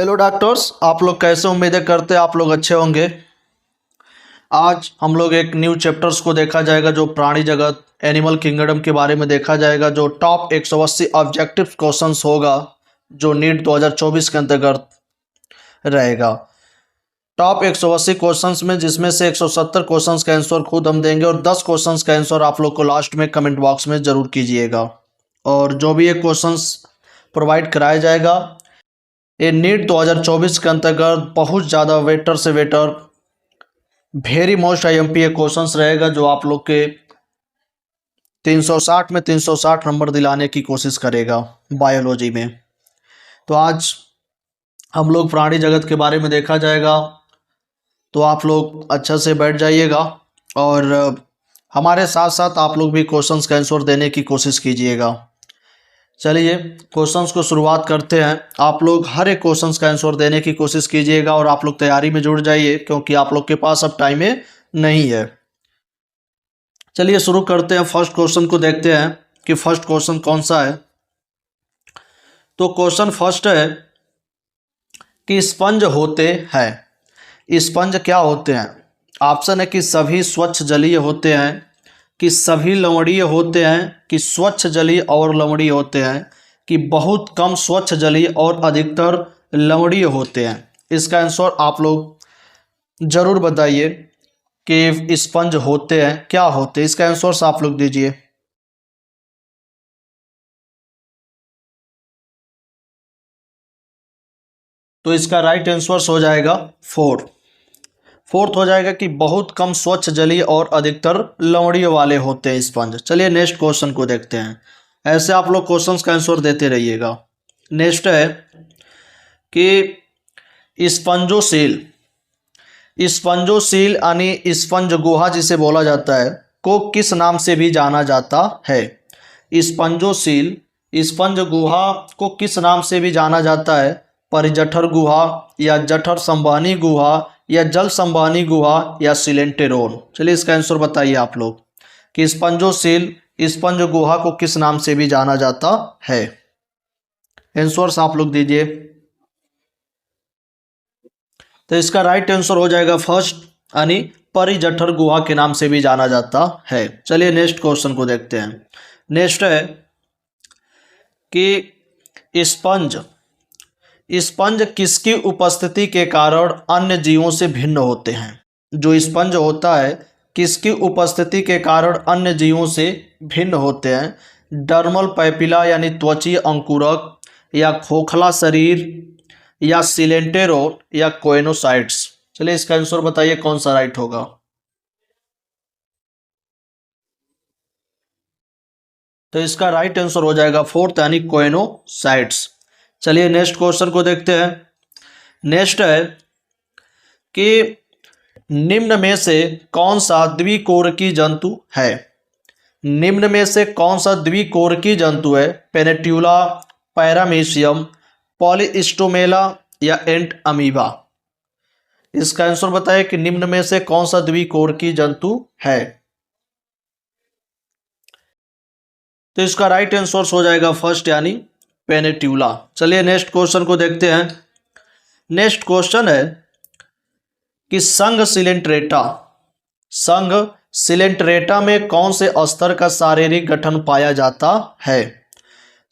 Hello doctors, आप लोग कैसे? उम्मीदें करते हैं आप लोग अच्छे होंगे। आज हम लोग एक न्यू चैप्टर्स को देखा जाएगा जो प्राणी जगत एनिमल किंगडम के बारे में देखा जाएगा। जो टॉप 180 ऑब्जेक्टिव क्वेश्चंस होगा जो नीट 2024 के अंतर्गत रहेगा। टॉप 180 क्वेश्चंस में जिसमें से 170 क्वेश्चंस का आंसर खुद हम देंगे और 10 क्वेश्चंस का आंसर आप लोग को लास्ट में कमेंट बॉक्स में ज़रूर कीजिएगा। और जो भी ये क्वेश्चंस प्रोवाइड कराया जाएगा ये नीट 2024 के अंतर्गत बहुत ज़्यादा वेटर से waiter very most IMP questions रहेगा जो आप लोग के 360 में 360 नंबर दिलाने की कोशिश करेगा बायोलॉजी में। तो आज हम लोग प्राणी जगत के बारे में देखा जाएगा, तो आप लोग अच्छा से बैठ जाइएगा और हमारे साथ साथ आप लोग भी क्वेश्चंस का आंसर देने की कोशिश कीजिएगा। चलिए क्वेश्चंस को शुरुआत करते हैं। आप लोग हर एक क्वेश्चंस का आंसर देने की कोशिश कीजिएगा और आप लोग तैयारी में जुड़ जाइए क्योंकि आप लोग के पास अब टाइम नहीं है। चलिए शुरू करते हैं। फर्स्ट क्वेश्चन को देखते हैं कि फर्स्ट क्वेश्चन कौन सा है। तो क्वेश्चन फर्स्ट है कि स्पंज होते हैं। स्पंज क्या होते हैं? ऑप्शन है कि सभी स्वच्छ जलीय होते हैं, कि सभी लवणीय होते हैं, कि स्वच्छ जलीय और लवणीय होते हैं, कि बहुत कम स्वच्छ जलीय और अधिकतर लवणीय होते हैं। इसका आंसर आप लोग जरूर बताइए कि स्पंज होते हैं क्या होते हैं। इसका आंसर आप लोग दीजिए। तो इसका राइट आंसर हो जाएगा फोर्थ हो जाएगा कि बहुत कम स्वच्छ जलीय और अधिकतर लवणीय वाले होते हैं स्पंज। चलिए नेक्स्ट क्वेश्चन को देखते हैं। ऐसे आप लोग क्वेश्चंस का आंसर देते रहिएगा। नेक्स्ट है कि स्पंजोसील यानी स्पंज गुहा जिसे बोला जाता है को किस नाम से भी जाना जाता है? स्पंजोसील स्पंज गुहा को किस नाम से भी जाना जाता है? परिजठर गुहा या जठर संवहनी गुहा या जल संवहनी गुहा या सिलेंटेरोन। चलिए इसका आंसर बताइए आप लोग कि स्पंजोसील स्पंज गुहा को किस नाम से भी जाना जाता है। आंसर्स आप लोग दीजिए। तो इसका राइट आंसर हो जाएगा फर्स्ट यानी परिजठर गुहा के नाम से भी जाना जाता है। चलिए नेक्स्ट क्वेश्चन को देखते हैं। नेक्स्ट है कि स्पंज किसकी उपस्थिति के कारण अन्य जीवों से भिन्न होते हैं? जो स्पंज होता है किसकी उपस्थिति के कारण अन्य जीवों से भिन्न होते हैं? डर्मल पैपिला यानी त्वचीय अंकुरक, या खोखला शरीर, या सिलेंटेरोन, या कोइनोसाइट्स। चलिए इसका आंसर बताइए कौन सा राइट होगा। तो इसका राइट आंसर हो जाएगा फोर्थ यानी कोइनोसाइट्स। चलिए नेक्स्ट क्वेश्चन को देखते हैं। नेक्स्ट है कि निम्न में से कौन सा द्विकोरकी जंतु है? निम्न में से कौन सा द्विकोरकी जंतु है? पेनेट्यूला, पैरामीशियम, पॉलीस्टोमेला या एंट अमीबा। इसका आंसर बताइए कि निम्न में से कौन सा द्विकोरकी जंतु है। तो इसका राइट आंसर हो जाएगा फर्स्ट यानी पेनेट्यूला। चलिए नेक्स्ट क्वेश्चन को देखते हैं। नेक्स्ट क्वेश्चन है कि संघ सिलेंट्रेटा में कौन से स्तर का शारीरिक गठन पाया जाता है?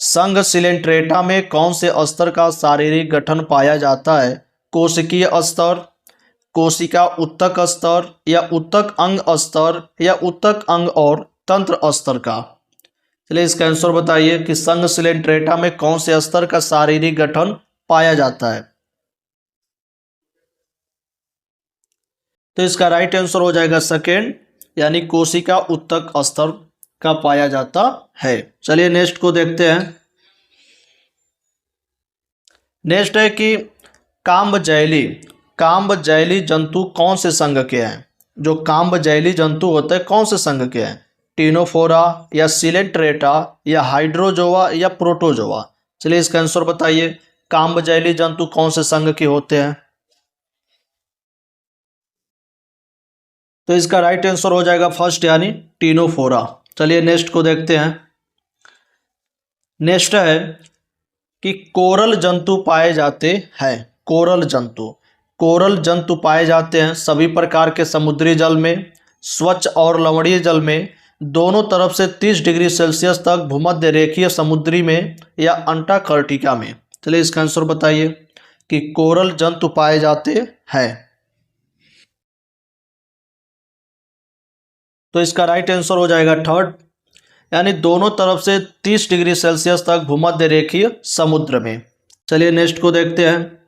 संघ सिलेंट्रेटा में कौन से स्तर का शारीरिक गठन पाया जाता है? कोशिकीय स्तर, कोशिका उत्तक स्तर, या उत्तक अंग स्तर, या उत्तक अंग और तंत्र स्तर का। चलिए इसका आंसर बताइए कि संघ सिलेंट्रेटा में कौन से स्तर का शारीरिक गठन पाया जाता है। तो इसका राइट आंसर हो जाएगा सेकेंड यानी कोशिका उत्तक स्तर का पाया जाता है। चलिए नेक्स्ट को देखते हैं। नेक्स्ट है कि काम्ब जैली जंतु कौन से संघ के हैं? जो काम्ब जैली जंतु होते हैं कौन से संघ के हैं? टिनोफोरा, या सिलेंट्रेटा, या हाइड्रोजोआ, या प्रोटोजोआ। चलिए इसका आंसर बताइए काम्ब जैली जंतु कौन से संघ के होते हैं। तो इसका राइट आंसर हो जाएगा फर्स्ट यानी टिनोफोरा। चलिए नेक्स्ट को देखते हैं। नेक्स्ट है कि कोरल जंतु पाए जाते हैं। कोरल जंतु। कोरल जंतु पाए जाते हैं सभी प्रकार के समुद्री जल में, स्वच्छ और लवणीय जल में, दोनों तरफ से 30 डिग्री सेल्सियस तक भूमध्य रेखीय समुद्री में या अंटार्कटिका में। चलिए इसका आंसर बताइए कि कोरल जंतु पाए जाते हैं। तो इसका राइट आंसर हो जाएगा थर्ड, यानी दोनों तरफ से 30 डिग्री सेल्सियस तक भूमध्य रेखीय समुद्र में। चलिए नेक्स्ट को देखते हैं।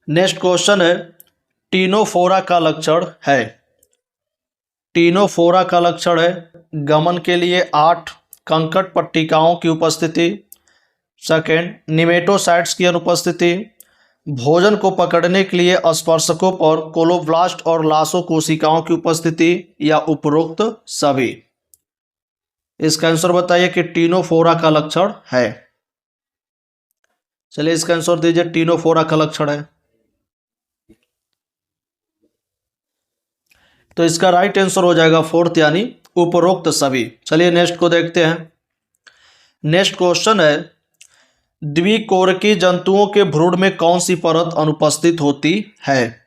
नेक्स्ट क्वेश्चन है, टीनोफोरा का लक्षण है। टीनोफोरा का लक्षण है गमन के लिए 8 कंकड़ पट्टिकाओं की उपस्थिति। सेकेंड, निमेटोसाइट्स की अनुपस्थिति। भोजन को पकड़ने के लिए स्पर्शकों पर कोलोब्लास्ट और लासो कोशिकाओं की उपस्थिति या उपरोक्त सभी। इसका आंसर बताइए कि टीनोफोरा का लक्षण है। चलिए इसका आंसर दीजिए, टीनोफोरा का लक्षण है। तो इसका राइट आंसर हो जाएगा फोर्थ, यानी उपरोक्त सभी। चलिए नेक्स्ट को देखते हैं। नेक्स्ट क्वेश्चन है, द्विकोरकी जंतुओं के भ्रूण में कौन सी परत अनुपस्थित होती है।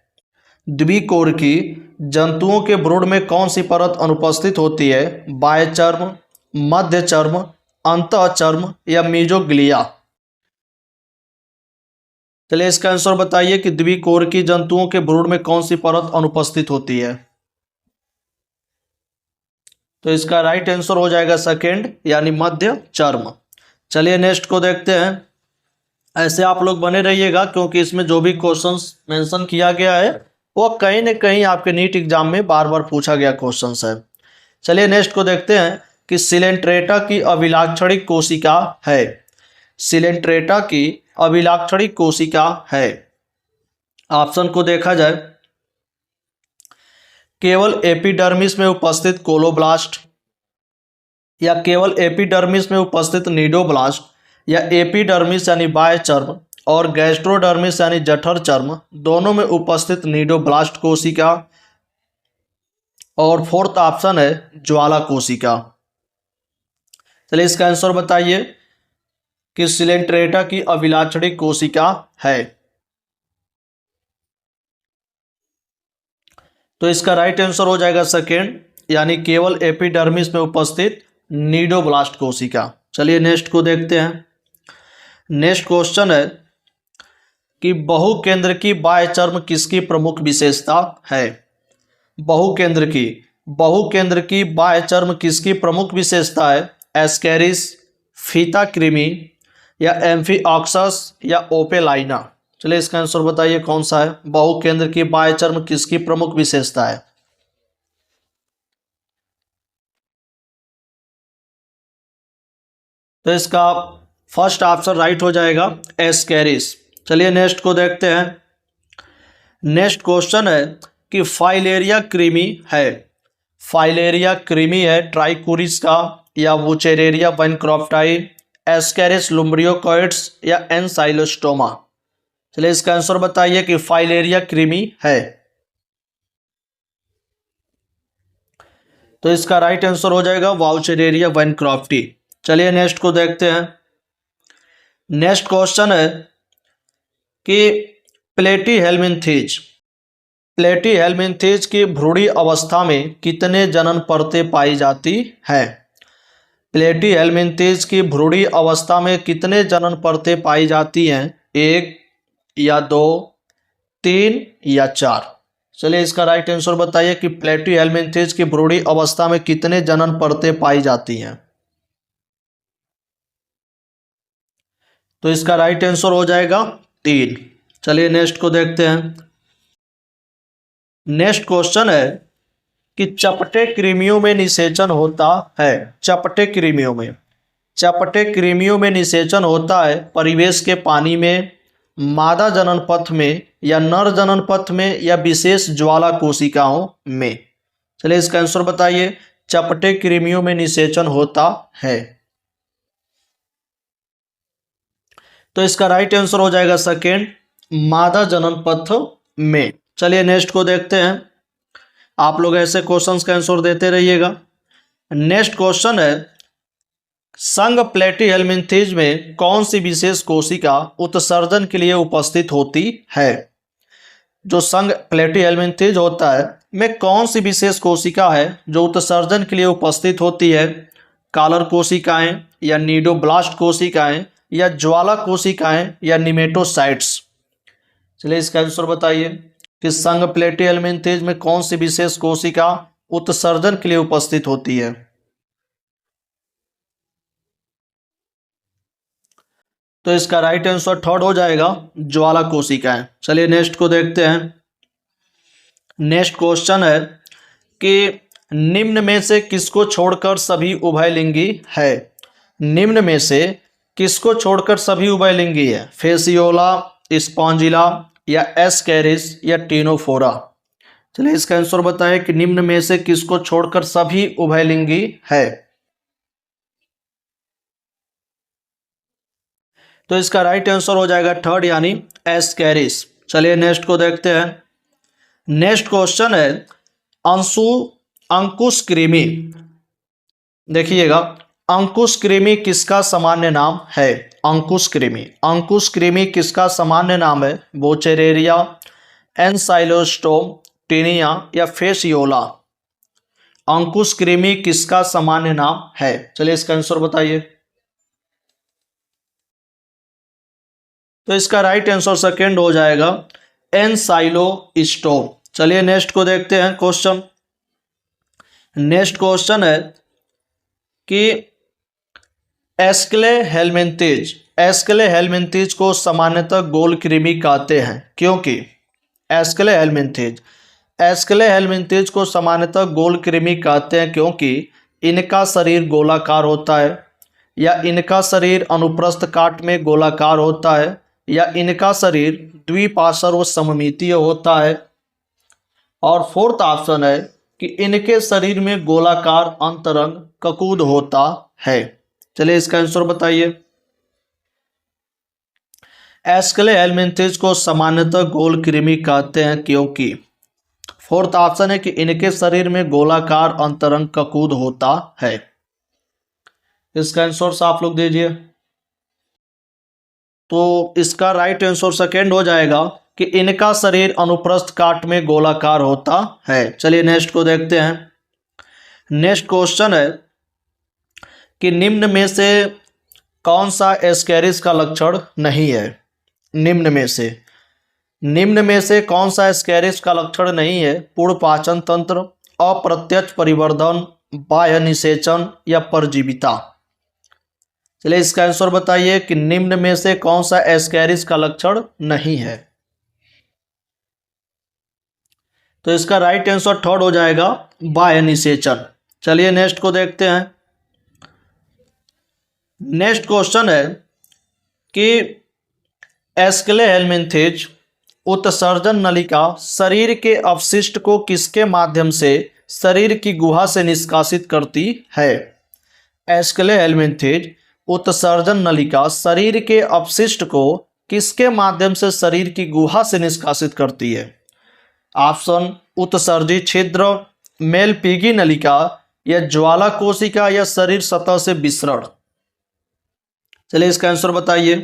द्विकोरकी जंतुओं के भ्रूण में कौन सी परत अनुपस्थित होती है। बाह्य चर्म, मध्य चर्म, अंतः चर्म या मीजोग्लिया। चलिए इसका आंसर बताइए कि द्विकोरकी जंतुओं के भ्रूण में कौन सी परत अनुपस्थित होती है। तो इसका राइट आंसर हो जाएगा सेकेंड, यानी मध्य चर्म। चलिए नेक्स्ट को देखते हैं। ऐसे आप लोग बने रहिएगा, क्योंकि इसमें जो भी क्वेश्चंस मेंशन किया गया है वो कहीं न कहीं आपके नीट एग्जाम में बार बार पूछा गया क्वेश्चंस है। चलिए नेक्स्ट को देखते हैं कि सिलेंट्रेटा की अभिलाक्षणिक कोशिका है। सिलेंट्रेटा की अभिलाक्षणिक कोशिका है। ऑप्शन को देखा जाए, केवल एपिडर्मिस में उपस्थित कोलोब्लास्ट, या केवल एपिडर्मिस में उपस्थित नीडोब्लास्ट, या एपिडर्मिस यानी बाह्य चर्म और गैस्ट्रोडर्मिस यानी जठर चर्म दोनों में उपस्थित नीडोब्लास्ट कोशिका, और फोर्थ ऑप्शन है ज्वाला कोशिका। चलिए इसका आंसर बताइए कि सिलेंट्रेटा की अभिलाक्षणिक कोशिका है। तो इसका राइट आंसर हो जाएगा सेकेंड, यानी केवल एपिडर्मिस में उपस्थित नीडोब्लास्ट कोशिका। चलिए नेक्स्ट को देखते हैं। नेक्स्ट क्वेश्चन है कि बहुकेंद्रकी बाह्य चर्म किसकी प्रमुख विशेषता है। बहुकेंद्रकी बाह्य चर्म किसकी प्रमुख विशेषता है। एस्केरिस, फीता कृमि, या एम्फीऑक्सस, या ओपेलाइना। चलिए इसका आंसर बताइए कौन सा है। बहुकेंद्रकी बाह्य चर्म किसकी प्रमुख विशेषता है। तो इसका फर्स्ट ऑप्शन राइट हो जाएगा, एस्केरिस। चलिए नेक्स्ट को देखते हैं। नेक्स्ट क्वेश्चन है कि फाइलेरिया कृमि है। फाइलेरिया कृमि है ट्राइकोरिस का, या वुचेरेरिया बैनक्रॉफ्टाई, एस्केरिस लुम्ब्रियोकॉइड्स, या एनसाइलोस्टोमा। चलिए इसका आंसर बताइए कि फाइलेरिया कृमि है। तो इसका राइट आंसर हो जाएगा वाउचेरेरिया बैनक्रॉफ्टी। चलिए नेक्स्ट को देखते हैं। नेक्स्ट क्वेश्चन है कि प्लेटीहेल्मिन्थेज की भ्रूणी अवस्था में कितने जनन परतें पाई जाती हैं। प्लेटीहेल्मिन्थेज की भ्रूणी अवस्था में कितने जनन परतें पाई जाती हैं। 1 या 2, 3 या 4। चलिए इसका राइट आंसर बताइए कि प्लेटीहेल्मिन्थेज की भ्रूणी अवस्था में कितने जनन परतें पाई जाती हैं। तो इसका राइट आंसर हो जाएगा 3। चलिए नेक्स्ट को देखते हैं। नेक्स्ट क्वेश्चन है कि चपटे कृमियों में निषेचन होता है। चपटे कृमियों में निषेचन होता है परिवेश के पानी में, मादा जनन पथ में, या नर जनन पथ में, या विशेष ज्वाला कोशिकाओं में। चलिए इसका आंसर बताइए, चपटे कृमियों में निषेचन होता है। तो इसका राइट आंसर हो जाएगा सेकेंड, मादा जनन पथ में। चलिए नेक्स्ट को देखते हैं। आप लोग ऐसे क्वेश्चंस का आंसर देते रहिएगा। नेक्स्ट क्वेश्चन है संघ प्लेटीहेल्मिन्थेज में कौन सी विशेष कोशिका उत्सर्जन के लिए उपस्थित होती है? जो संघ प्लेटीहेल्मिन्थेज होता है में कौन सी विशेष कोशिका है जो उत्सर्जन के लिए उपस्थित होती है? कॉलर कोशिकाएं या नीडोब्लास्ट कोशिकाएं या ज्वाला कोशिकाएं या निमेटोसाइट्स? चलिए इसका आंसर बताइए कि संघ प्लेटीहेल्मिन्थेज में कौन सी विशेष कोशिका उत्सर्जन के लिए उपस्थित होती है? तो इसका राइट आंसर थर्ड हो जाएगा, ज्वाला कोशिकाएं। चलिए नेक्स्ट को देखते हैं। नेक्स्ट क्वेश्चन है कि निम्न में से किसको छोड़कर सभी उभयलिंगी है? निम्न में से किसको छोड़कर सभी उभयलिंगी है? फेसियोला, स्पॉन्जिला या एस्केरिस या टीनोफोरा? चलिए इसका आंसर बताएं कि निम्न में से किसको छोड़कर सभी उभयलिंगी है? तो इसका राइट आंसर हो जाएगा थर्ड यानी एस्केरिस। चलिए नेक्स्ट को देखते हैं। नेक्स्ट क्वेश्चन है अंकुश कृमि। देखिएगा, अंकुश कृमि किसका सामान्य नाम है? अंकुश कृमि किसका सामान्य नाम है? बोचेरेरिया, एनसाइलोस्टोम, टीनिया या फेसियोला? अंकुश कृमि किसका सामान्य नाम है? चलिए इसका आंसर बताइए। तो इसका राइट आंसर सेकेंड हो जाएगा, एनसाइलोस्टोम। चलिए नेक्स्ट को देखते हैं क्वेश्चन। नेक्स्ट क्वेश्चन है कि एस्केले हेलमिन्थेज को सामान्यतः गोल कृमि कहते हैं क्योंकि एस्केले हेलमिन्थेज को सामान्यतः गोल कृमि कहते हैं क्योंकि इनका शरीर गोलाकार होता है, या इनका शरीर अनुप्रस्थ काट में गोलाकार होता है, या इनका शरीर द्विपार्श्व सममितीय होता है, और फोर्थ ऑप्शन है कि इनके शरीर में गोलाकार अंतरंग ककूद होता है। चलिए इसका आंसर बताइए। एस्केले हेलमिन्थेज को सामान्यतः गोल कृमि कहते हैं क्योंकि फोर्थ ऑप्शन है कि इनके शरीर में गोलाकार अंतरंग ककूद होता है। इसका आंसर आप लोग दीजिए। तो इसका राइट आंसर सेकेंड हो जाएगा कि इनका शरीर अनुप्रस्थ काट में गोलाकार होता है। चलिए नेक्स्ट को देखते हैं। नेक्स्ट क्वेश्चन है कि निम्न में से कौन सा एस्केरिस का लक्षण नहीं है? निम्न में से कौन सा एस्केरिस का लक्षण नहीं है? पूर्ण पाचन तंत्र, अप्रत्यक्ष परिवर्धन, बाह्य निषेचन या परजीविता? चलिए इसका आंसर बताइए कि निम्न में से कौन सा एस्केरिस का लक्षण नहीं है? तो इसका राइट आंसर थर्ड हो जाएगा, बाह्य निषेचन। चलिए नेक्स्ट को देखते हैं। नेक्स्ट क्वेश्चन है कि एस्केले हेलमिन्थेज उत्सर्जन नलिका शरीर के अपशिष्ट को किसके माध्यम से शरीर की गुहा से निष्कासित करती है? एस्केले हेलमिन्थेज उत्सर्जन नलिका शरीर के अपशिष्ट को किसके माध्यम से शरीर की गुहा से निष्कासित करती है? ऑप्शन उत्सर्जी छिद्र, मेलपीगी नलिका या ज्वाला कोशिका या शरीर सतह से विसरण? चलिए इसका आंसर बताइए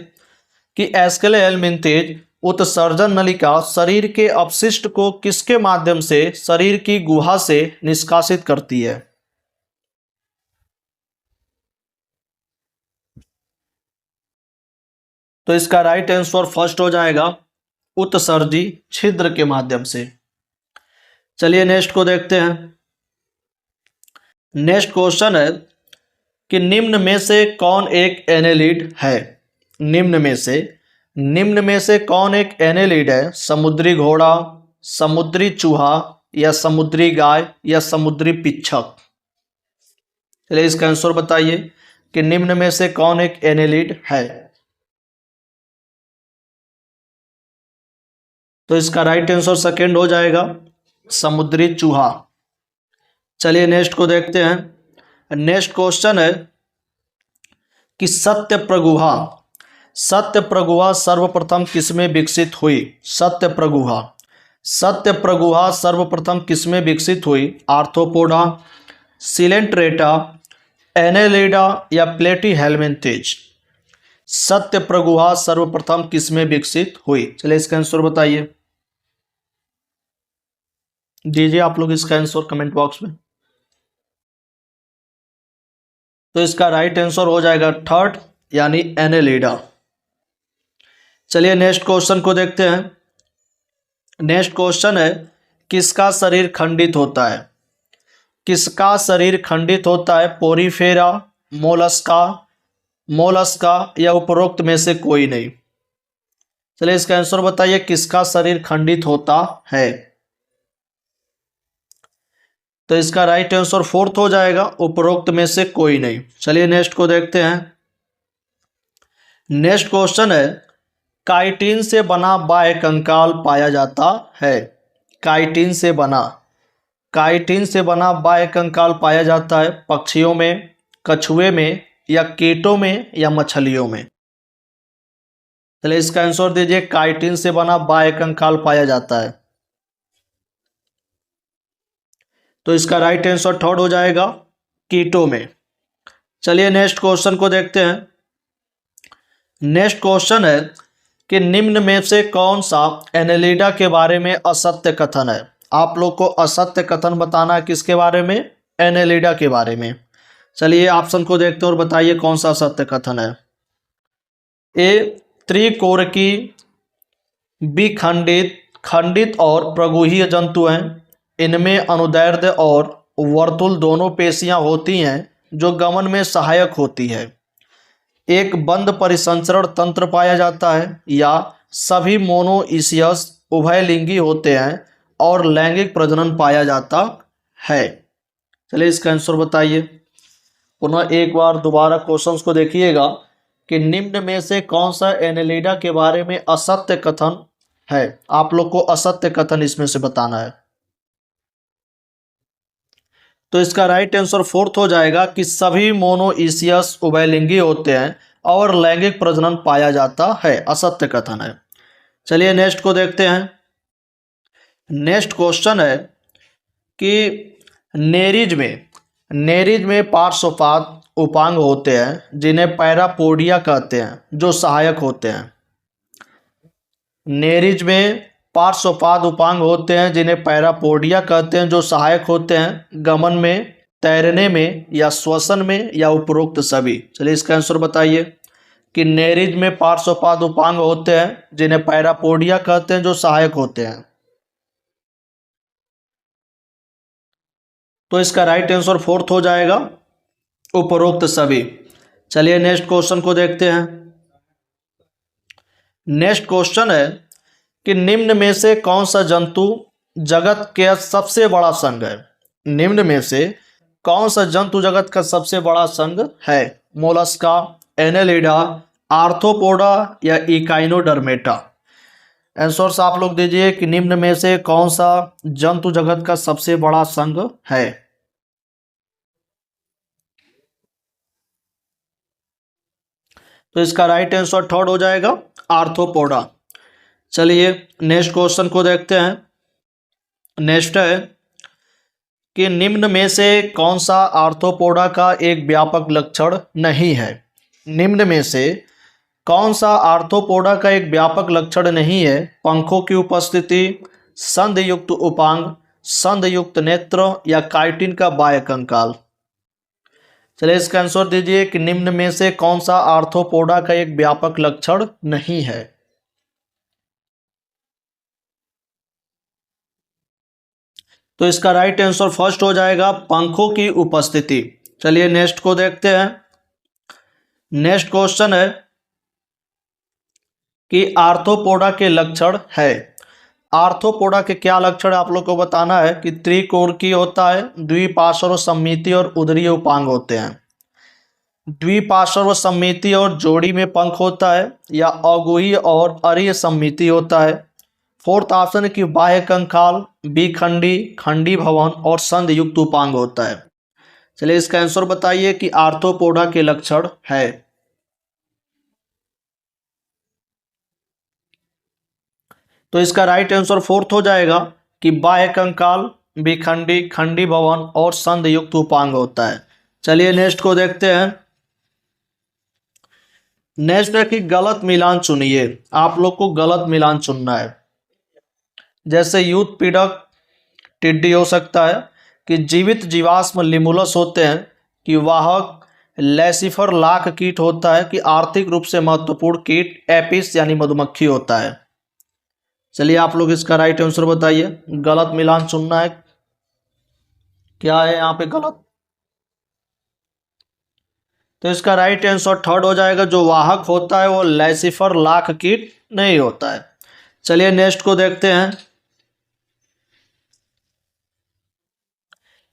कि एस्केले हेलमिन्थेज उत्सर्जन नलिका शरीर के अपशिष्ट को किसके माध्यम से शरीर की गुहा से निष्कासित करती है? तो इसका राइट आंसर फर्स्ट हो जाएगा, उत्सर्जी छिद्र के माध्यम से। चलिए नेक्स्ट को देखते हैं। नेक्स्ट क्वेश्चन है कि निम्न में से कौन एक एनेलिड है? निम्न में से कौन एक एनेलिड है? समुद्री घोड़ा, समुद्री चूहा या समुद्री गाय या समुद्री पिच्छक? चलिए इसका आंसर बताइए कि निम्न में से कौन एक एनेलिड है? तो इसका राइट आंसर सेकेंड हो जाएगा, समुद्री चूहा। चलिए नेक्स्ट को देखते हैं। नेक्स्ट क्वेश्चन है कि सत्यप्रगुहा सर्वप्रथम किसमें विकसित हुई? सत्यप्रगुहा सर्वप्रथम किसमें विकसित हुई? आर्थ्रोपोडा, सिलेंट्रेटा, एनेलिडा या प्लेटीहेल्मिंथेज सत्य प्रगुहा सर्वप्रथम किसमें विकसित हुई? चलिए इसका आंसर बताइए, दीजिए आप लोग इसका आंसर कमेंट बॉक्स में। तो इसका राइट आंसर हो जाएगा थर्ड यानी एनेलिडा। चलिए नेक्स्ट क्वेश्चन को देखते हैं। नेक्स्ट क्वेश्चन है, किसका शरीर खंडित होता है? किसका शरीर खंडित होता है? पोरीफेरा, मोलस्का, मोलस्का या उपरोक्त में से कोई नहीं? चलिए इसका आंसर बताइए, किसका शरीर खंडित होता है? तो इसका राइट आंसर फोर्थ हो जाएगा, उपरोक्त में से कोई नहीं। चलिए नेक्स्ट को देखते हैं। नेक्स्ट क्वेश्चन है, काइटिन से बना बाह्य कंकाल पाया जाता है? काइटिन से बना बाह्य कंकाल पाया जाता है पक्षियों में, कछुए में या कीटों में या मछलियों में? चलिए इसका आंसर दीजिए, काइटिन से बना बाह्य कंकाल पाया जाता है। तो इसका राइट आंसर थर्ड हो जाएगा, कीटों में। चलिए नेक्स्ट क्वेश्चन को देखते हैं। नेक्स्ट क्वेश्चन है कि निम्न में से कौन सा एनेलिडा के बारे में असत्य कथन है? आप लोग को असत्य कथन बताना है, किसके बारे में? एनेलिडा के बारे में। चलिए ऑप्शन को देखते हैं और बताइए कौन सा असत्य कथन है। ए, त्रिकोरकी, बी, खंडित और प्रगुहीय जंतु हैं, इनमें अनुदैर्ध्य और वर्तुल दोनों पेशियां होती हैं जो गमन में सहायक होती है, एक बंद परिसंचरण तंत्र पाया जाता है, या सभी मोनोइसियस उभयलिंगी होते हैं और लैंगिक प्रजनन पाया जाता है? चलिए इसका आंसर बताइए। पुनः एक बार दोबारा क्वेश्चंस को देखिएगा कि निम्न में से कौन सा एनेलिडा के बारे में असत्य कथन है? आप लोग को असत्य कथन इसमें से बताना है। तो इसका राइट आंसर फोर्थ हो जाएगा कि सभी मोनोइसियस उभयलिंगी होते हैं और लैंगिक प्रजनन पाया जाता है, असत्य कथन है। चलिए नेक्स्ट को देखते हैं। नेक्स्ट क्वेश्चन है कि नेरिज में पार्श्वपाद उपांग होते हैं जिन्हें पैरापोडिया कहते हैं, जो सहायक होते हैं। नेरिज में पार्श्वपाद उपांग होते हैं जिन्हें पैरापोडिया कहते हैं, जो सहायक होते हैं गमन में, तैरने में या श्वसन में या उपरोक्त सभी? चलिए इसका आंसर बताइए कि नेरिज में पार्श्वपाद उपांग होते हैं जिन्हें पैरापोडिया कहते हैं, जो सहायक होते हैं। तो इसका राइट आंसर फोर्थ हो जाएगा, उपरोक्त सभी। चलिए नेक्स्ट क्वेश्चन को देखते हैं। नेक्स्ट क्वेश्चन है कि निम्न में से कौन सा जंतु जगत के सबसे बड़ा संघ है? निम्न में से कौन सा जंतु जगत का सबसे बड़ा संघ है? मोलस्का, एनेलिडा, आर्थ्रोपोडा या इकाइनोडर्मेटा? आंसर्स आप लोग दीजिए कि निम्न में से कौन सा जंतु जगत का सबसे बड़ा संघ है? तो इसका राइट आंसर थर्ड हो जाएगा, आर्थ्रोपोडा। चलिए नेक्स्ट क्वेश्चन को देखते हैं। नेक्स्ट है कि निम्न में से कौन सा आर्थ्रोपोडा का एक व्यापक लक्षण नहीं है? निम्न में से कौन सा आर्थ्रोपोडा का एक व्यापक लक्षण नहीं है? पंखों की उपस्थिति, संधियुक्त उपांग, संधियुक्त नेत्र या काइटिन का बाह्य कंकाल? चलिए इसका आंसर दीजिए कि निम्न में से कौन सा आर्थ्रोपोडा का एक व्यापक लक्षण नहीं है? तो इसका राइट आंसर फर्स्ट हो जाएगा, पंखों की उपस्थिति। चलिए नेक्स्ट को देखते हैं। नेक्स्ट क्वेश्चन है कि आर्थ्रोपोडा के लक्षण है। आर्थ्रोपोडा के क्या लक्षण आप लोग को बताना है कि त्रिकोणीय होता है, द्विपार्श्व सममिति और उदरीय उपांग होते हैं। द्विपार्श्व सममिति और जोड़ी में पंख होता है, या अगुही और अरीय सममिति होता है। फोर्थ ऑप्शन है कि बाह्य कंकाल, बिखंडी, खंडी भवन और संधियुक्त उपांग होता है। चलिए इसका आंसर बताइए कि आर्थ्रोपोडा के लक्षण है। तो इसका राइट आंसर फोर्थ हो जाएगा कि बाह्य कंकाल, बिखंडी, खंडी भवन और संधियुक्त उपांग होता है। चलिए नेक्स्ट को देखते हैं। नेक्स्ट है कि गलत मिलान चुनिए। आप लोग को गलत मिलान चुनना है। जैसे यूथ पीड़क टिड्डी हो सकता है, कि जीवित जीवाश्म लिमुलस होते हैं, कि वाहक लैसिफर लाख कीट होता है, कि आर्थिक रूप से महत्वपूर्ण कीट एपिस यानी मधुमक्खी होता है। चलिए आप लोग इसका राइट आंसर बताइए। गलत मिलान चुनना है। क्या है यहाँ पे गलत? तो इसका राइट आंसर थर्ड हो जाएगा। जो वाहक होता है वो लैसिफर लाख कीट नहीं होता है। चलिए नेक्स्ट को देखते हैं।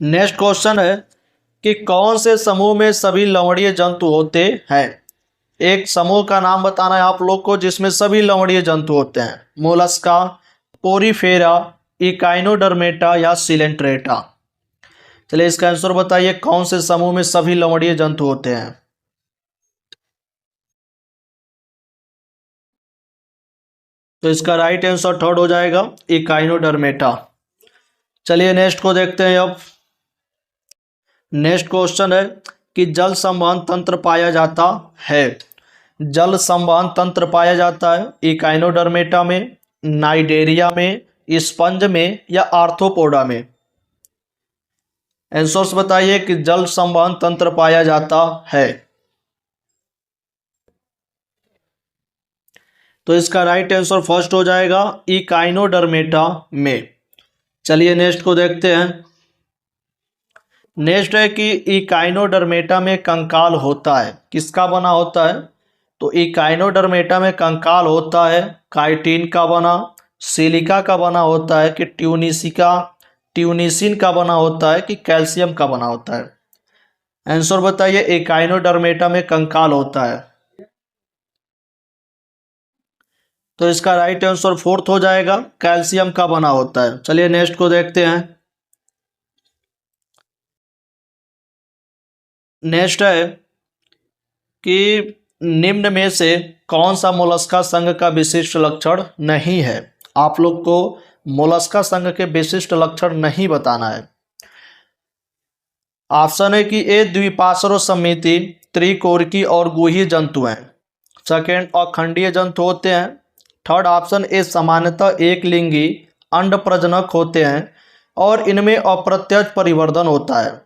नेक्स्ट क्वेश्चन है कि कौन से समूह में सभी लवणीय जंतु होते हैं। एक समूह का नाम बताना है आप लोग को जिसमें सभी लवणीय जंतु होते हैं। मोलस्का, पोरीफेरा, इकाइनोडर्मेटा या सिलेंट्रेटा। चलिए इसका आंसर बताइए। कौन से समूह में सभी लवणीय जंतु होते हैं? तो इसका राइट आंसर थर्ड हो जाएगा, इकाइनोडर्मेटा। चलिए नेक्स्ट को देखते हैं अब। नेक्स्ट क्वेश्चन है कि जल संवहन तंत्र पाया जाता है। जल संवहन तंत्र पाया जाता है इकाइनोडर्मेटा में, नाइडेरिया में, स्पंज में या आर्थ्रोपोडा में। आंसर्स बताइए कि जल संवहन तंत्र पाया जाता है। तो इसका राइट आंसर फर्स्ट हो जाएगा, इकाइनोडर्मेटा में। चलिए नेक्स्ट को देखते हैं। नेक्स्ट है कि इकाइनोडर्मेटा में कंकाल होता है, किसका बना होता है? तो इकाइनोडर्मेटा में कंकाल होता है काइटिन का बना, सिलिका का बना होता है, कि ट्यूनिसिन का बना होता है, कि कैल्शियम का बना होता है। आंसर बताइए। इकाइनोडर्मेटा में कंकाल होता है। तो इसका राइट आंसर फोर्थ हो जाएगा, कैल्शियम का बना होता है। चलिए नेक्स्ट को देखते हैं। नेक्स्ट है कि निम्न में से कौन सा मोलस्का संघ का विशिष्ट लक्षण नहीं है। आप लोग को मोलस्का संघ के विशिष्ट लक्षण नहीं बताना है। ऑप्शन है कि ए द्विपार्श्व समिति, त्रिकोरिकी और गुही जंतु हैं। सेकेंड, अखंडीय जंतु होते हैं। थर्ड ऑप्शन ए सामान्यतः एक लिंगी अंड प्रजनक होते हैं और इनमें अप्रत्यक्ष परिवर्धन होता है।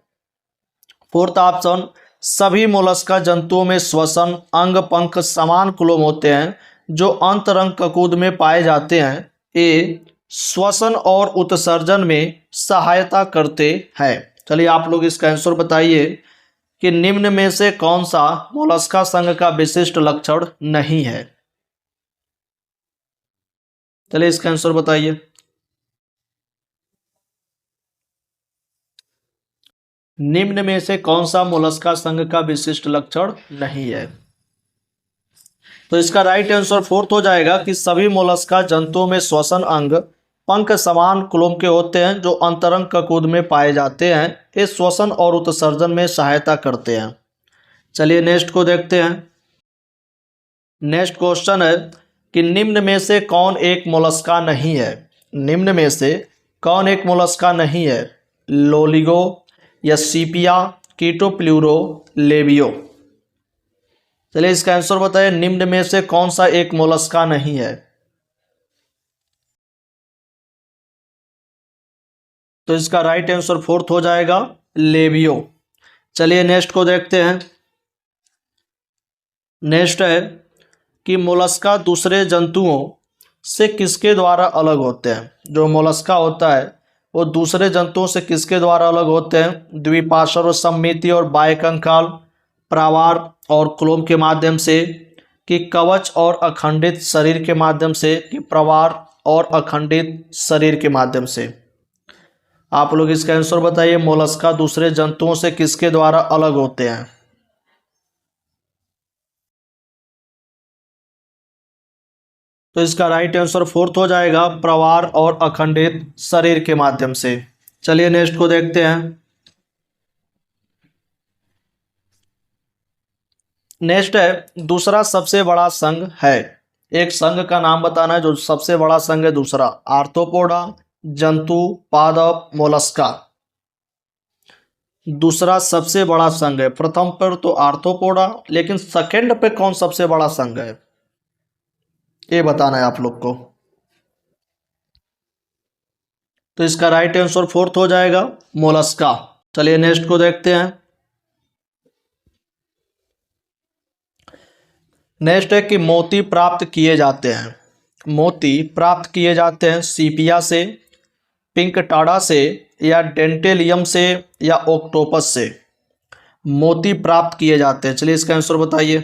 फोर्थ ऑप्शन, सभी मोलस्का जंतुओं में श्वसन अंग पंख समान कुलोम होते हैं जो अंतरंग ककूद में पाए जाते हैं। ए श्वसन और उत्सर्जन में सहायता करते हैं। चलिए आप लोग इसका आंसर बताइए कि निम्न में से कौन सा मोलस्का संघ का विशिष्ट लक्षण नहीं है। चलिए इसका आंसर बताइए। निम्न में से कौन सा मोलस्का संघ का विशिष्ट लक्षण नहीं है। तो इसका राइट आंसर फोर्थ हो जाएगा कि सभी मोलस्का जंतुओं में श्वसन अंग पंख समान कुलोम के होते हैं जो अंतरंग ककूद में पाए जाते हैं। ये श्वसन और उत्सर्जन में सहायता करते हैं। चलिए नेक्स्ट को देखते हैं। नेक्स्ट क्वेश्चन है कि निम्न में से कौन एक मोलस्का नहीं है। निम्न में से कौन एक मोलस्का नहीं है? लोलिगो या सीपिया, कीटोप्ल्यूरो, लेबियो। चलिए इसका आंसर बताइए। निम्न में से कौन सा एक मोलस्का नहीं है? तो इसका राइट आंसर फोर्थ हो जाएगा, लेबियो। चलिए नेक्स्ट को देखते हैं। नेक्स्ट है कि मोलस्का दूसरे जंतुओं से किसके द्वारा अलग होते हैं। जो मोलस्का होता है वो दूसरे जंतुओं से किसके द्वारा अलग होते हैं? द्विपार्श्व सममिति और बाह्यकंकाल, प्रावार और कुलोम के माध्यम से, कि कवच और अखंडित शरीर के माध्यम से, कि प्रवार और अखंडित शरीर के माध्यम से। आप लोग इसका आंसर बताइए। मोलस्का दूसरे जंतुओं से किसके द्वारा अलग होते हैं? तो इसका राइट आंसर फोर्थ हो जाएगा, प्रवार और अखंडित शरीर के माध्यम से। चलिए नेक्स्ट को देखते हैं। नेक्स्ट है दूसरा सबसे बड़ा संघ है। एक संघ का नाम बताना है जो सबसे बड़ा संघ है दूसरा। आर्थ्रोपोडा, जंतु, पादप, मोलस्का। दूसरा सबसे बड़ा संघ है। प्रथम पर तो आर्थ्रोपोडा, लेकिन सेकंड पे कौन सबसे बड़ा संघ है, ये बताना है आप लोग को। तो इसका राइट आंसर फोर्थ हो जाएगा मोलस्का। चलिए नेक्स्ट को देखते हैं। नेक्स्ट है कि मोती प्राप्त किए जाते हैं। मोती प्राप्त किए जाते हैं सीपिया से, पिंक टाड़ा से, या डेंटेलियम से, या ऑक्टोपस से। मोती प्राप्त किए जाते हैं, चलिए इसका आंसर बताइए।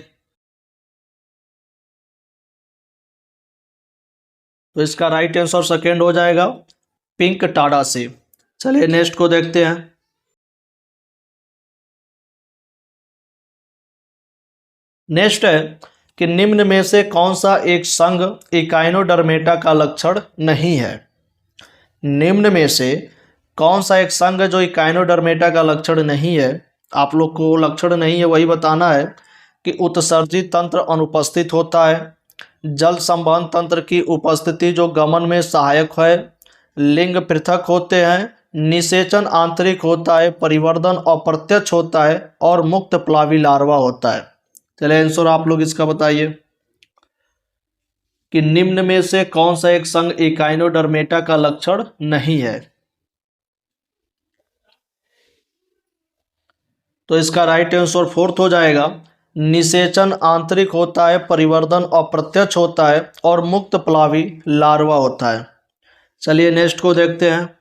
तो इसका राइट आंसर सेकेंड हो जाएगा पिंक टाड़ा से। चलिए नेक्स्ट को देखते हैं। नेक्स्ट है कि निम्न में से कौन सा एक संघ इकाइनोडर्मेटा का लक्षण नहीं है। निम्न में से कौन सा एक संघ जो इकाइनोडर्मेटा का लक्षण नहीं है। आप लोग को लक्षण नहीं है वही बताना है कि उत्सर्जी तंत्र अनुपस्थित होता है, जल संवहन तंत्र की उपस्थिति जो गमन में सहायक है, लिंग पृथक होते हैं, निषेचन आंतरिक होता है, परिवर्धन अप्रत्यक्ष होता है, और मुक्त प्लावी लार्वा होता है। चलिए आंसर आप लोग इसका बताइए कि निम्न में से कौन सा एक संघ इकाइनोडर्मेटा का लक्षण नहीं है। तो इसका राइट आंसर फोर्थ हो जाएगा निषेचन आंतरिक होता है, परिवर्धन अप्रत्यक्ष होता है, और मुक्त प्लावी लार्वा होता है। चलिए नेक्स्ट को देखते हैं।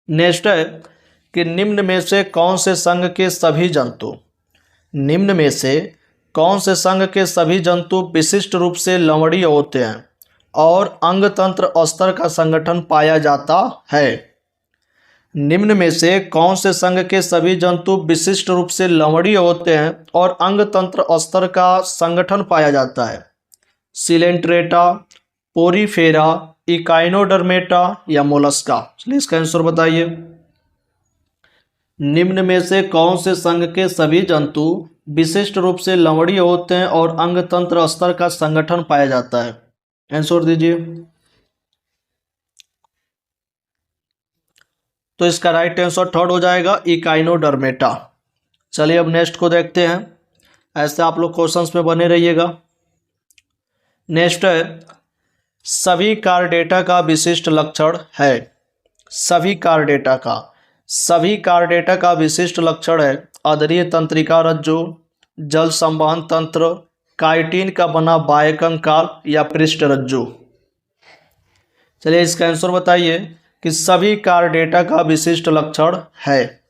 नेक्स्ट है कि निम्न में से कौन से संघ के सभी जंतु, निम्न में से कौन से संघ के सभी जंतु विशिष्ट रूप से लवणीय होते हैं और अंगतंत्र स्तर का संगठन पाया जाता है। निम्न में से कौन से संघ के सभी जंतु विशिष्ट रूप से लवणीय होते हैं और अंगतंत्र स्तर का संगठन पाया जाता है। सिलेंट्रेटा, पोरीफेरा, इकाइनोडर्मेटा, या मोलस्का। चलिए इसका आंसर बताइए। निम्न में से कौन से संघ के सभी जंतु विशिष्ट रूप से लवणीय होते हैं और अंगतंत्र स्तर का संगठन पाया जाता है, आंसर दीजिए। तो इसका राइट आंसर थर्ड हो जाएगा इकाइनोडर्मेटा। चलिए अब नेक्स्ट को देखते हैं। ऐसे आप लोग क्वेश्चंस में बने रहिएगा। नेक्स्ट है सभी कार्डेटा का विशिष्ट लक्षण है। सभी कार्डेटा का विशिष्ट लक्षण है अधरीय तंत्रिका रज्जु, जल संवहन तंत्र, काइटिन का बना बाह्यकंकाल, या पृष्ठ रज्जु। चलिए इसका आंसर बताइए कि सभी कार्डेटा का विशिष्ट लक्षण है।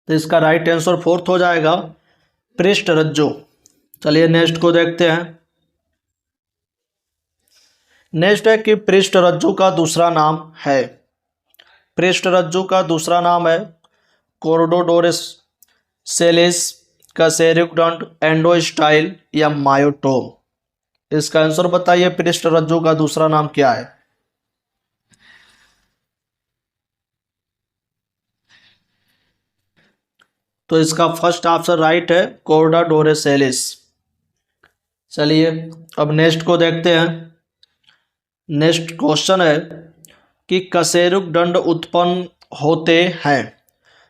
तो इसका राइट आंसर फोर्थ हो जाएगा पृष्ठ रज्जु। चलिए नेक्स्ट को देखते हैं। नेक्स्ट है कि पृष्ठ रज्जु का दूसरा नाम है। पृष्ठ रज्जु का दूसरा नाम है कोर्डोडोरस सेलेस, कशेरुकदंड, एंडोस्टाइल, या मायोटोम। इसका आंसर बताइए पृष्ठ रज्जु का दूसरा नाम क्या है। तो इसका फर्स्ट ऑप्शन राइट है कोर्डाडोरेसेलिस। चलिए अब नेक्स्ट को देखते हैं। नेक्स्ट क्वेश्चन है कि कशेरुक दंड उत्पन्न होते हैं।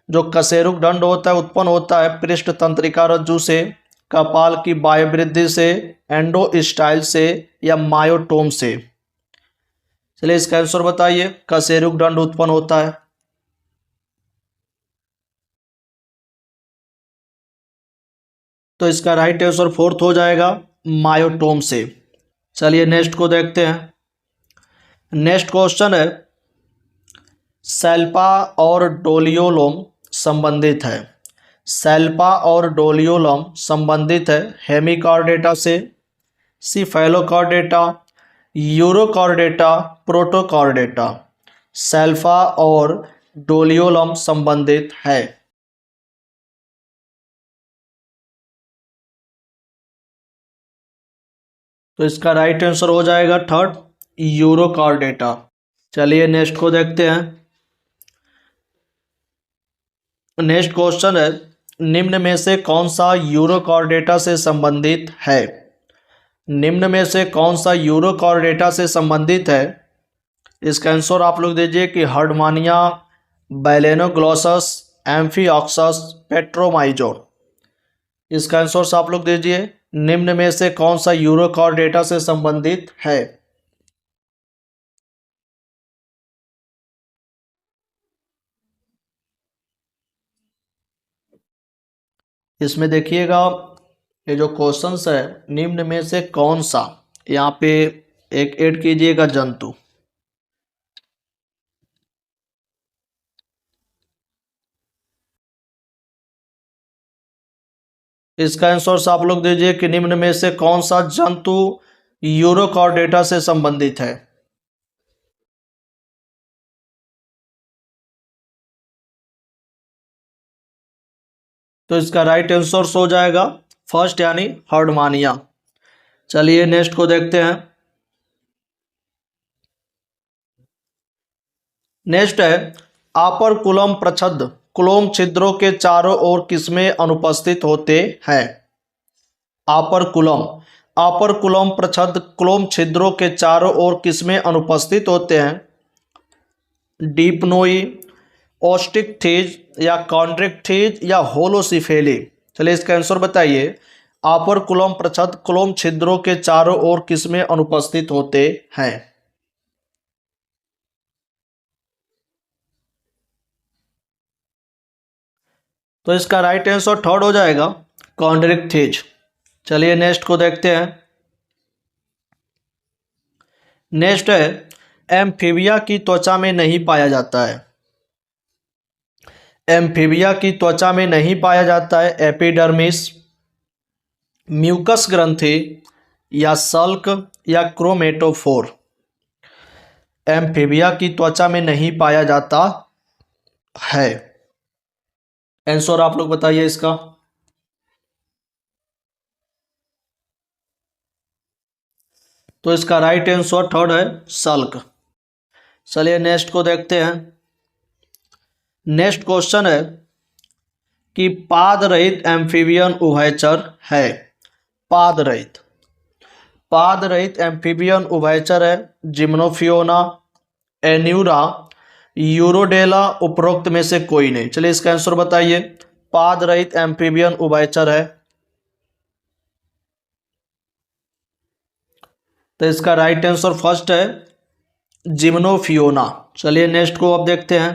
जो कशेरुक दंड होता है उत्पन्न होता है पृष्ठ तंत्रिका रज्जु से, कपाल की वायुवृद्धि से, एंडोस्टाइल से, या मायोटोम से। चलिए इसका आंसर बताइए कशेरुक दंड उत्पन्न होता है। तो इसका राइट आंसर फोर्थ हो जाएगा मायोटोम से। चलिए नेक्स्ट को देखते हैं। नेक्स्ट क्वेश्चन है सैल्पा और डोलियोलोम संबंधित है। सैल्पा और डोलियोलोम संबंधित है हेमिकॉर्डेटा से, सिफेलोकॉर्डेटा, यूरोकॉर्डेटा, प्रोटोकॉर्डेटा। सैल्पा और डोलियोलोम संबंधित है। तो इसका राइट आंसर हो जाएगा थर्ड यूरोकॉर्डेटा। चलिए नेक्स्ट को देखते हैं। नेक्स्ट क्वेश्चन है निम्न में से कौन सा यूरोकॉर्डेटा से संबंधित है? निम्न में से कौन सा यूरोकॉर्डेटा से संबंधित है? इसका आंसर आप लोग दीजिए कि हर्डमानिया, बैलेनोग्लोसस, एम्फीऑक्सस, पेट्रोमाइजोन। इसका आंसर आप लोग दीजिए, निम्न में से कौन सा यूरोकॉर्डेटा से संबंधित है? इसमें देखिएगा, ये जो क्वेश्चंस है, निम्न में से कौन सा, यहाँ पे एक ऐड कीजिएगा जंतु। इसका आंसर आप लोग दीजिए कि निम्न में से कौन सा जंतु यूरोकॉर्डेटा से संबंधित है? तो इसका राइट आंसर हो जाएगा फर्स्ट, यानी हर्डमानिया। चलिए नेक्स्ट को देखते हैं। नेक्स्ट है, आपर कुलम प्रच्छद कुलोम छिद्रों के चारों ओर किसमें अनुपस्थित होते हैं? आपर कुलम प्रच्छद कुलोम छिद्रों के चारों ओर किसमें अनुपस्थित होते हैं? डीपनोई, ओस्टिक थीज, या कॉन्ड्रिक्थिज, या होलोसिफेली। चलिए इसका आंसर बताइए। आपर कुलम प्रच्छद कुलोम छिद्रों के चारों ओर किसमें अनुपस्थित होते हैं? तो इसका राइट आंसर थर्ड हो जाएगा, कॉन्ड्रिक्थिज। चलिए नेक्स्ट को देखते हैं। नेक्स्ट है, एम्फीबिया की त्वचा में नहीं पाया जाता है। एम्फीबिया की त्वचा में नहीं पाया जाता है एपिडर्मिस, म्यूकस ग्रंथि, या सल्क, या क्रोमेटोफोर। एम्फीबिया की त्वचा में नहीं पाया जाता है। आंसर आप लोग बताइए इसका। तो इसका राइट आंसर थर्ड है, सल्क। चलिए नेक्स्ट को देखते हैं। नेक्स्ट क्वेश्चन है कि पाद रहित एम्फीबियन उभयचर है। पाद रहित एम्फीबियन उभयचर है जिम्नोफियोना, एन्यूरा, यूरोडेला, उपरोक्त में से कोई नहीं। चलिए इसका आंसर बताइए। पाद रहित एम्फीबियन उभयचर है, तो इसका राइट आंसर फर्स्ट है, जिम्नोफियोना। चलिए नेक्स्ट को अब देखते हैं।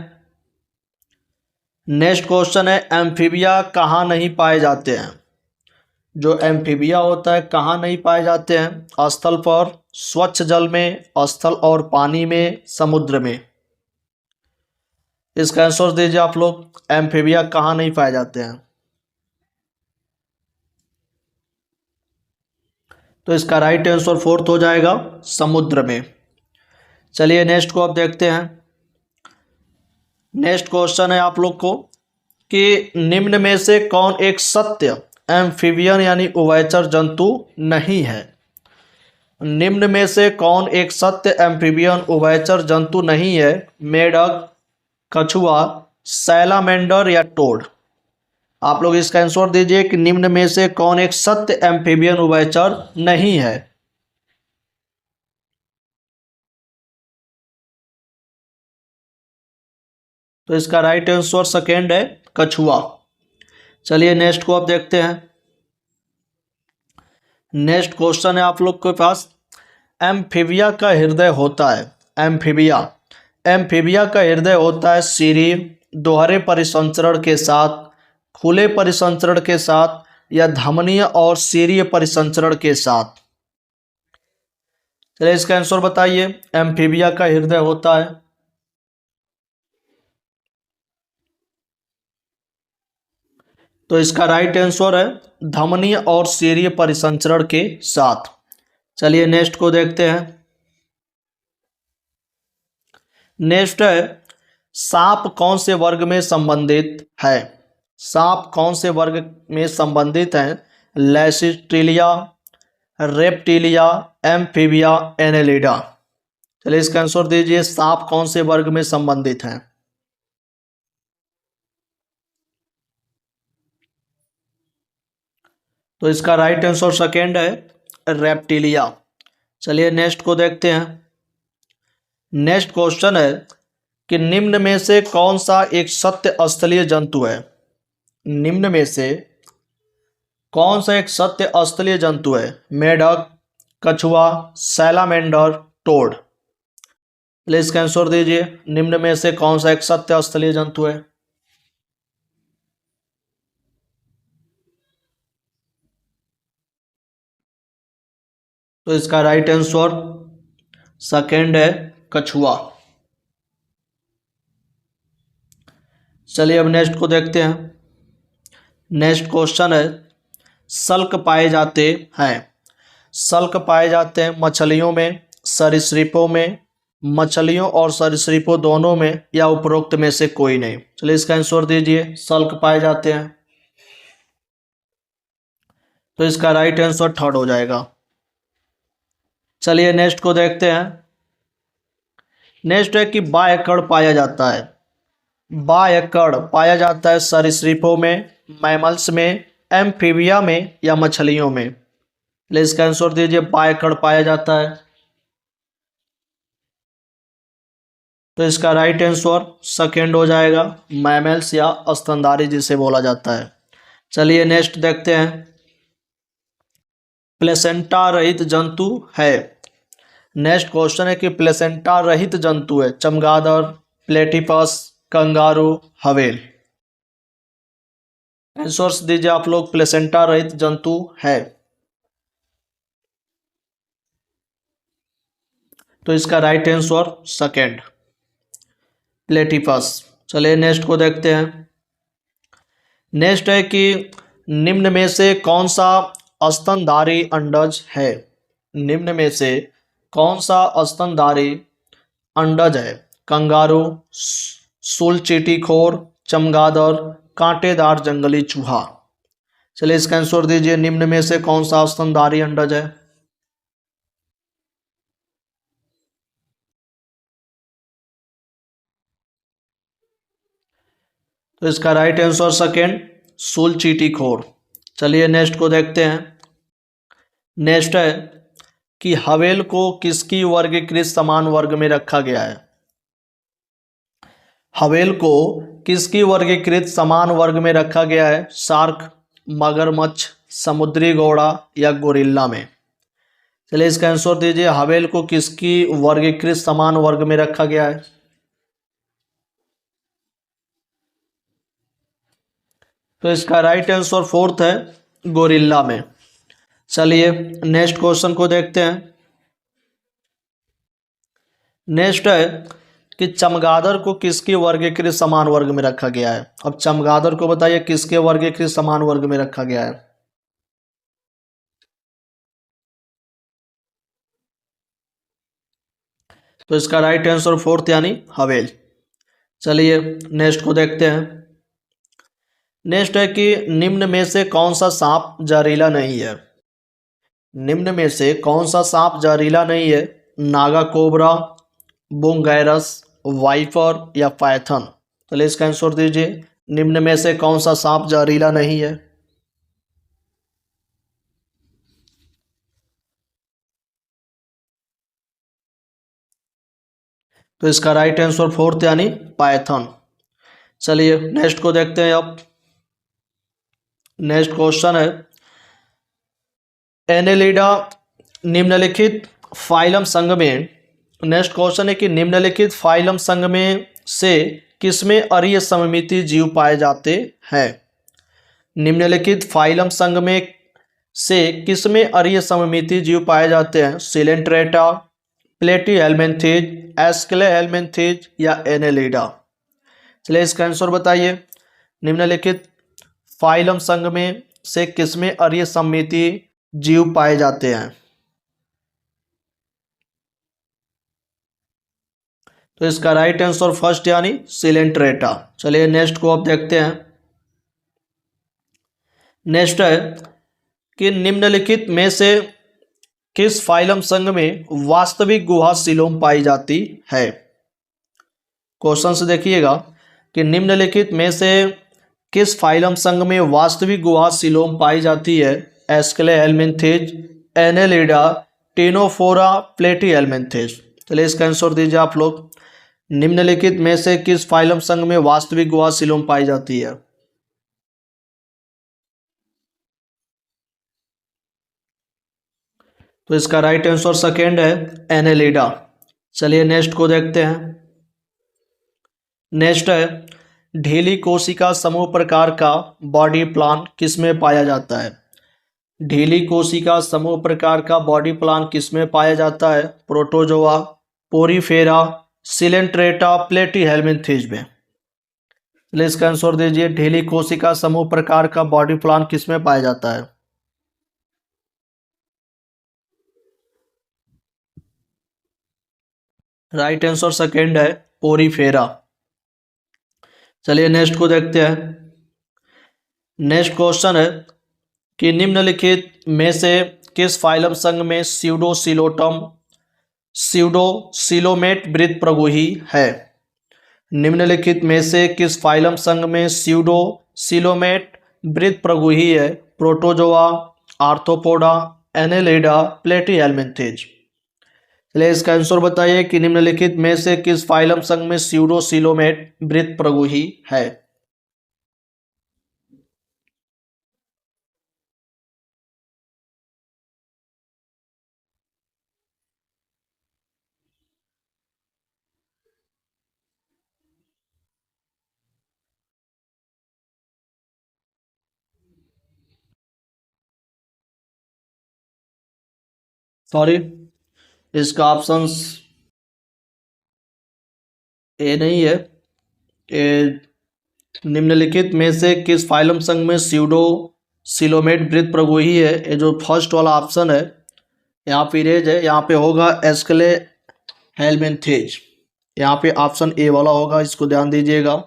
नेक्स्ट क्वेश्चन है, एम्फीबिया कहाँ नहीं पाए जाते हैं? जो एम्फीबिया होता है कहाँ नहीं पाए जाते हैं? स्थल पर, स्वच्छ जल में, स्थल और पानी में, समुद्र में। इसका आंसर दीजिए आप लोग, एम्फीबिया कहाँ नहीं पाए जाते हैं? तो इसका राइट आंसर फोर्थ हो जाएगा, समुद्र में। चलिए नेक्स्ट को अब देखते हैं। नेक्स्ट क्वेश्चन है आप लोग को कि निम्न में से कौन एक सत्य एम्फीबियन यानी उभयचर जंतु नहीं है? निम्न में से कौन एक सत्य एम्फीबियन उभयचर जंतु नहीं है? मेढक, कछुआ, सैलामेंडर, या टोड। आप लोग इसका आंसर दीजिए कि निम्न में से कौन एक सत्य एम्फीबियन उभयचर नहीं है? तो इसका राइट आंसर सेकेंड है, कछुआ। चलिए नेक्स्ट को अब देखते हैं। नेक्स्ट क्वेश्चन है आप लोग के पास, एम्फीबिया का हृदय होता है, एम्फीबिया का हृदय होता है सीरी, दोहरे परिसंचरण के साथ, खुले परिसंचरण के साथ, या धमनीय और सीरीय परिसंचरण के साथ। चलिए इसका आंसर बताइए। एम्फीबिया का हृदय होता है, तो इसका राइट आंसर है धमनीय और सीरीय परिसंचरण के साथ। चलिए नेक्स्ट को देखते हैं। नेक्स्ट है, सांप कौन से वर्ग में संबंधित है? सांप कौन से वर्ग में संबंधित है? लैसिस्ट्रिलिया, रेप्टिलिया, एम्फीबिया, एनेलिडा। चलिए इसका आंसर दीजिए, सांप कौन से वर्ग में संबंधित है? तो इसका राइट आंसर सेकेंड है रेप्टिलिया। चलिए नेक्स्ट को देखते हैं। नेक्स्ट क्वेश्चन है कि निम्न में से कौन सा एक सत्य स्थलीय जंतु है। निम्न में से कौन सा एक सत्य स्थलीय जंतु है। मेढक, कछुआ, सैलामेंडर, टोड। चलिए इसका आंसर दीजिए। निम्न में से कौन सा एक सत्य स्थलीय जंतु है। तो इसका राइट आंसर सेकेंड है कछुआ। चलिए अब नेक्स्ट को देखते हैं। नेक्स्ट क्वेश्चन है सल्क पाए जाते हैं। सल्क पाए जाते हैं मछलियों में, सरीसृपों में, मछलियों और सरीसृपों दोनों में, या उपरोक्त में से कोई नहीं। चलिए इसका आंसर दीजिए। सल्क पाए जाते हैं, तो इसका राइट आंसर थर्ड हो जाएगा। चलिए नेक्स्ट को देखते हैं। नेक्स्ट है कि बाएकड़ पाया जाता है। बाएकड़ पाया जाता है सरीसृपों में, मैमल्स में, एम्फीबिया में, या मछलियों में। चलिए इसका आंसर दीजिए। बाएकड़ पाया जाता है, तो इसका राइट आंसर सेकेंड हो जाएगा, मैमल्स या स्तनधारी जिसे बोला जाता है। चलिए नेक्स्ट देखते हैं। प्लेसेंटा रहित जंतु है। नेक्स्ट क्वेश्चन है कि प्लेसेंटा रहित जंतु है। चमगादड़, प्लेटिपस, कंगारू, हवेल। आंसर्स दीजिए आप लोग। प्लेसेंटा रहित जंतु है, तो इसका राइट आंसर सेकेंड, प्लेटिपस। चलिए नेक्स्ट को देखते हैं। नेक्स्ट है कि निम्न में से कौन सा स्तनधारी अंडज है। निम्न में से कौन सा स्तनधारी अंडज है। कंगारू, सूलचीटीखोर, चमगादड़, कांटेदार जंगली चूहा। चलिए इसका आंसर दीजिए। निम्न में से कौन सा स्तनधारी अंडज है। तो इसका राइट आंसर सेकेंड, सूलचीटीखोर। चलिए नेक्स्ट को देखते हैं। नेक्स्ट है कि हवेल को किसकी वर्गीकृत समान वर्ग में रखा गया है। हवेल को किसकी वर्गीकृत समान वर्ग में रखा गया है। शार्क, मगरमच्छ, समुद्री घोड़ा, या गोरिल्ला में। चलिए इसका आंसर दीजिए। हवेल को किसकी वर्गीकृत समान वर्ग में रखा गया है। तो इसका राइट आंसर फोर्थ है, गोरिल्ला में। चलिए नेक्स्ट क्वेश्चन को देखते हैं। नेक्स्ट है कि चमगादड़ को किसके वर्गीकृत समान वर्ग में रखा गया है। अब चमगादड़ को बताइए किसके वर्गीकृत समान वर्ग में रखा गया है। तो इसका राइट आंसर फोर्थ यानी हवेल। चलिए नेक्स्ट को देखते हैं। नेक्स्ट है कि निम्न में से कौन सा सांप जहरीला नहीं है। निम्न में से कौन सा सांप जहरीला नहीं है। नागा कोबरा, बुंगैरस, वाइपर, या पाइथन। चलिए इसका आंसर दीजिए। निम्न में से कौन सा सांप जहरीला नहीं है। तो इसका राइट आंसर फोर्थ यानी पाइथन। चलिए नेक्स्ट को देखते हैं। अब नेक्स्ट क्वेश्चन है एनेलिडा निम्नलिखित फाइलम संघ में। नेक्स्ट क्वेश्चन है कि निम्नलिखित फाइलम संघ में से किसमें अरीय सममिति जीव पाए जाते हैं। निम्नलिखित फाइलम संघ में से किसमें अरीय सममिति जीव पाए जाते हैं। सिलेंट्रेटा, प्लेटीहेल्मिन्थेज, एस्क्लेहेल्मिन्थेज, या एनेलिडा। चलिए इसका आंसर बताइए। निम्नलिखित फाइलम संघ में से किसमें अरीय सममिति जीव पाए जाते हैं। तो इसका राइट आंसर फर्स्ट यानी सिलेंट्रेटा। चलिए नेक्स्ट को अब देखते हैं। नेक्स्ट है कि निम्नलिखित में से किस फाइलम संघ में वास्तविक गुहा सीलोम पाई जाती है। क्वेश्चन से देखिएगा कि निम्नलिखित में से किस फाइलम संघ में वास्तविक गुहा सीलोम पाई जाती है। एस्केले हेलमिंथेज, एनेलिडा, टिनोफोरा, प्लेटी हेलमिंथेज। चलिए इसका आंसर दीजिए आप लोग। निम्नलिखित में से किस फाइलम संघ में वास्तविक गुहा सिलोम पाई जाती है? तो इसका राइट आंसर सेकेंड है, एनेलिडा। चलिए नेक्स्ट को देखते हैं। नेक्स्ट है, ढीली कोशिका समूह प्रकार का बॉडी प्लान किसमें पाया जाता है? ढीली कोशिका समूह प्रकार का बॉडी प्लान किसमें पाया जाता है? प्रोटोजोआ, पोरीफेरा, सिलेंट्रेटा, प्लेटी हेलमिंथेज में। चलिए इसका आंसर दीजिए। ढीली कोशिका समूह प्रकार का बॉडी प्लान किसमें पाया जाता है? राइट आंसर सेकेंड है, पोरीफेरा। चलिए नेक्स्ट को देखते हैं। नेक्स्ट क्वेश्चन है कि निम्नलिखित में से किस फाइलम संघ में स्यूडोसिलोटम, स्यूडोसिलोमेट वृत्त प्रगुही है? निम्नलिखित में से किस फाइलम संघ में स्यूडोसिलोमेट वृत्त प्रगुही है? प्रोटोजोआ, आर्थ्रोपोडा, एनेलिडा, प्लेटी हेलमिंथेज। चलिए इसका आंसर बताइए कि निम्नलिखित में से किस फाइलम संघ में स्यूडोसिलोमेट वृत्त प्रगुही है? सॉरी, इसका ऑप्शंस ए नहीं है। ए, निम्नलिखित में से किस फाइलम संघ में स्यूडो सिलोमेट वृत्त प्रगुही है? ये जो फर्स्ट वाला ऑप्शन है यहाँ पे इरेज है, यहाँ पे होगा एस्केले हेलमिंथेज। यहाँ पे ऑप्शन ए वाला होगा, इसको ध्यान दीजिएगा।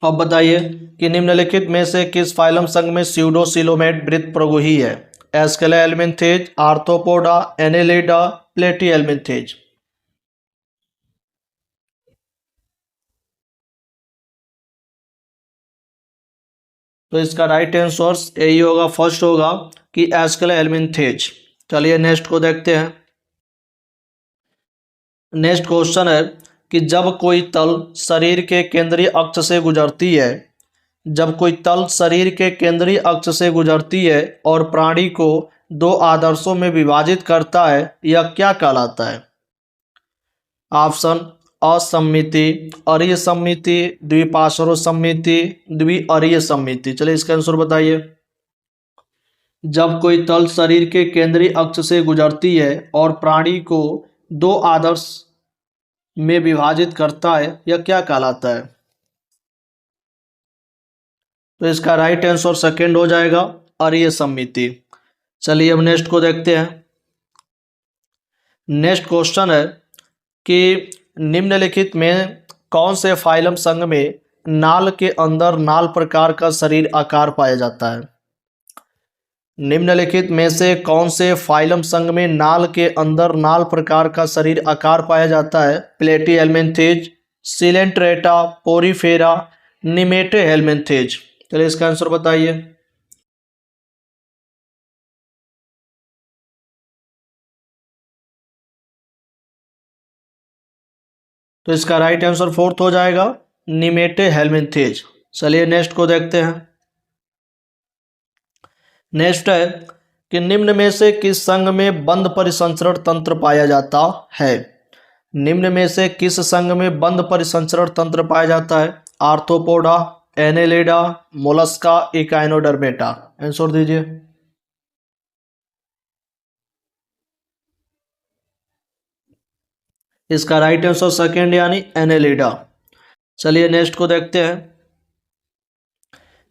अब बताइए कि निम्नलिखित में से किस फाइलम संघ में स्यूडोसिलोमेट वृत्त प्रगुही है? एस्केले हेलमिंथेज, आर्थ्रोपोडा, एनेलिडा, प्लेटी हेलमिंथेज। तो इसका राइट आंसर यही होगा, फर्स्ट होगा कि एस्केले हेलमिंथेज। चलिए नेक्स्ट को देखते हैं। नेक्स्ट क्वेश्चन है कि जब कोई तल शरीर के केंद्रीय अक्ष से गुजरती है, जब कोई तल शरीर के केंद्रीय अक्ष से गुजरती है और प्राणी को दो आदर्शों में विभाजित करता है, यह क्या कहलाता है? ऑप्शन असममिति, अरीय सममिति, द्विपार्श्व सममिति, द्विअरीय सममिति। चलिए इसका आंसर बताइए। जब कोई तल शरीर के केंद्रीय अक्ष से गुजरती है और प्राणी को दो आदर्श में विभाजित करता है, यह क्या कहलाता है? तो इसका राइट आंसर सेकेंड हो जाएगा, अरीय सममिति। चलिए अब नेक्स्ट को देखते हैं। नेक्स्ट क्वेश्चन है कि निम्नलिखित में कौन से फाइलम संघ में नाल के अंदर नाल प्रकार का शरीर आकार पाया जाता है? निम्नलिखित में से कौन से फाइलम संघ में नाल के अंदर नाल प्रकार का शरीर आकार पाया जाता है? प्लेटी हेलमिंथेज, सिलेंट्रेटा, पोरीफेरा, निमेटे हेलमिंथेज। चलिए इसका आंसर बताइए। तो इसका राइट आंसर फोर्थ हो जाएगा, निमेटे हेलमिंथेज। चलिए नेक्स्ट को देखते हैं। नेक्स्ट है कि निम्न में से किस संघ में बंद परिसंचरण तंत्र पाया जाता है? निम्न में से किस संघ में बंद परिसंचरण तंत्र पाया जाता है? Arthropoda, Annelida, Mollusca, Echinodermata. Answer दीजिए। इसका राइट आंसर सेकेंड यानी एनेलिडा। चलिए नेक्स्ट को देखते हैं।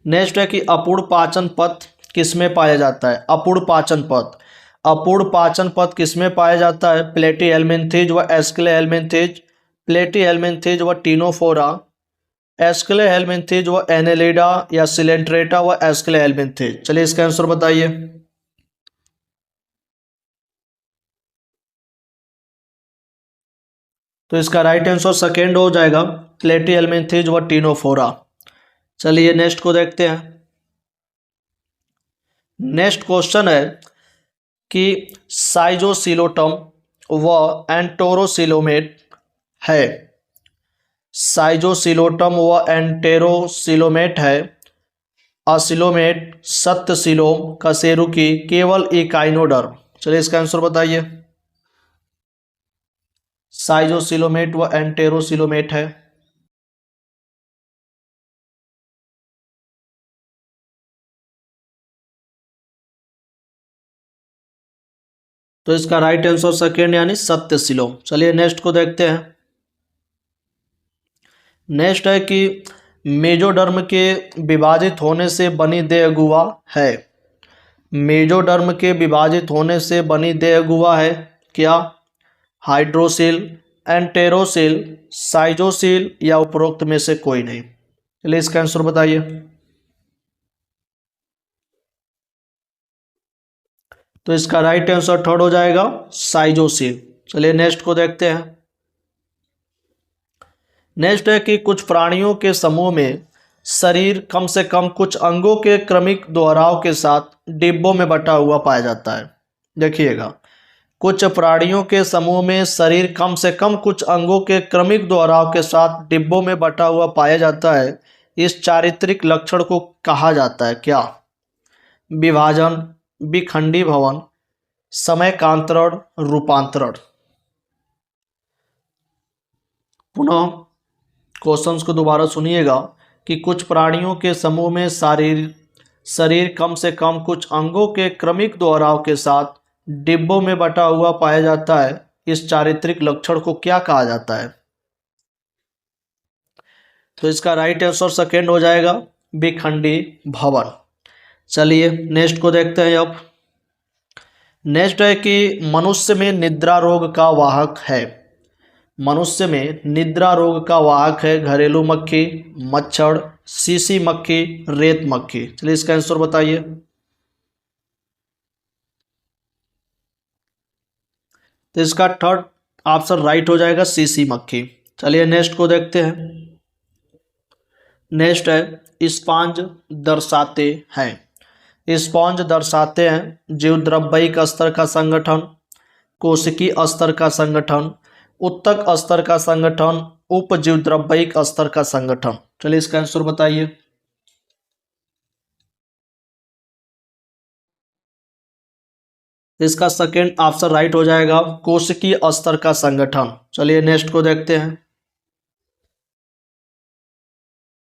नेक्स्ट है कि अपूर्ण पाचन पथ किसमें पाया जाता है? अपूर्ण पाचन पथ, अपूर्ण पाचन पथ किसमें पाया जाता है? प्लेटी हेलमिंथेज व एस्केले हेलमिंथेज, प्लेटी हेलमिंथेज व टिनोफोरा, एस्केले हेलमिंथेज व एनेलिडा या सिलेंट्रेटा व एस्केले हेलमिंथेज। चलिए इसका आंसर बताइए। तो इसका राइट आंसर सेकेंड हो जाएगा, प्लेटी हेलमिंथेज व टीनोफोरा। चलिए नेक्स्ट को देखते हैं। नेक्स्ट क्वेश्चन है कि साइजोसिलोटम व एंटोरोसिलोमेट है। साइजोसिलोटम व एंटेरोसिलोमेट है। असिलोमेट, सत्तसिलोम, कशेरुकी, केवल इकाइनोडर्म। चलिए इसका आंसर बताइए। साइजोसिलोमेट व एंटेरोसिलोमेट है। तो इसका राइट आंसर सेकेंड यानी सत्तसिलोम। चलिए नेक्स्ट को देखते हैं। नेक्स्ट है कि मेजोडर्म के विभाजित होने से बनी देह गुहा है। मेजोडर्म के विभाजित होने से बनी देह गुहा है क्या? हाइड्रोसिल, एंटेरोसिल, साइजोसिल या उपरोक्त में से कोई नहीं। चलिए इसका आंसर बताइए। तो इसका राइट आंसर थर्ड हो जाएगा, साइजोसिल। चलिए नेक्स्ट को देखते हैं। नेक्स्ट है कि कुछ प्राणियों के समूह में शरीर कम से कम कुछ अंगों के क्रमिक दोहराव के साथ डिब्बों में बटा हुआ पाया जाता है। देखिएगा, कुछ प्राणियों के समूह में शरीर कम से कम कुछ अंगों के क्रमिक दोहराव के साथ डिब्बों में बटा हुआ पाया जाता है। इस चारित्रिक लक्षण को कहा जाता है क्या? विभाजन, विखंडी भवन, समयकांतरण, रूपांतरण। पुनः क्वेश्चंस को दोबारा सुनिएगा कि कुछ प्राणियों के समूह में शरीर कम से कम कुछ अंगों के क्रमिक दोहराव के साथ डिब्बों में बटा हुआ पाया जाता है। इस चारित्रिक लक्षण को क्या कहा जाता है? तो इसका राइट आंसर सेकेंड हो जाएगा, विखंडी भवन। चलिए नेक्स्ट को देखते हैं अब। नेक्स्ट है कि मनुष्य में निद्रा रोग का वाहक है। मनुष्य में निद्रा रोग का वाहक है घरेलू मक्खी, मच्छर, सीसी मक्खी, रेत मक्खी। चलिए इसका आंसर बताइए। तो इसका थर्ड ऑप्शन राइट हो जाएगा, सीसी मक्खी। चलिए नेक्स्ट को देखते हैं। नेक्स्ट है स्पॉन्ज दर्शाते हैं। स्पॉन्ज दर्शाते हैं जीवद्रव्यिक स्तर का संगठन, कोशिकी स्तर का संगठन, उत्तक स्तर का संगठन, उपजीवद्रव्यिक स्तर का संगठन। चलिए इसका आंसर बताइए। इसका सेकेंड ऑप्शन राइट हो जाएगा, कोशिकीय स्तर का संगठन। चलिए नेक्स्ट को देखते हैं।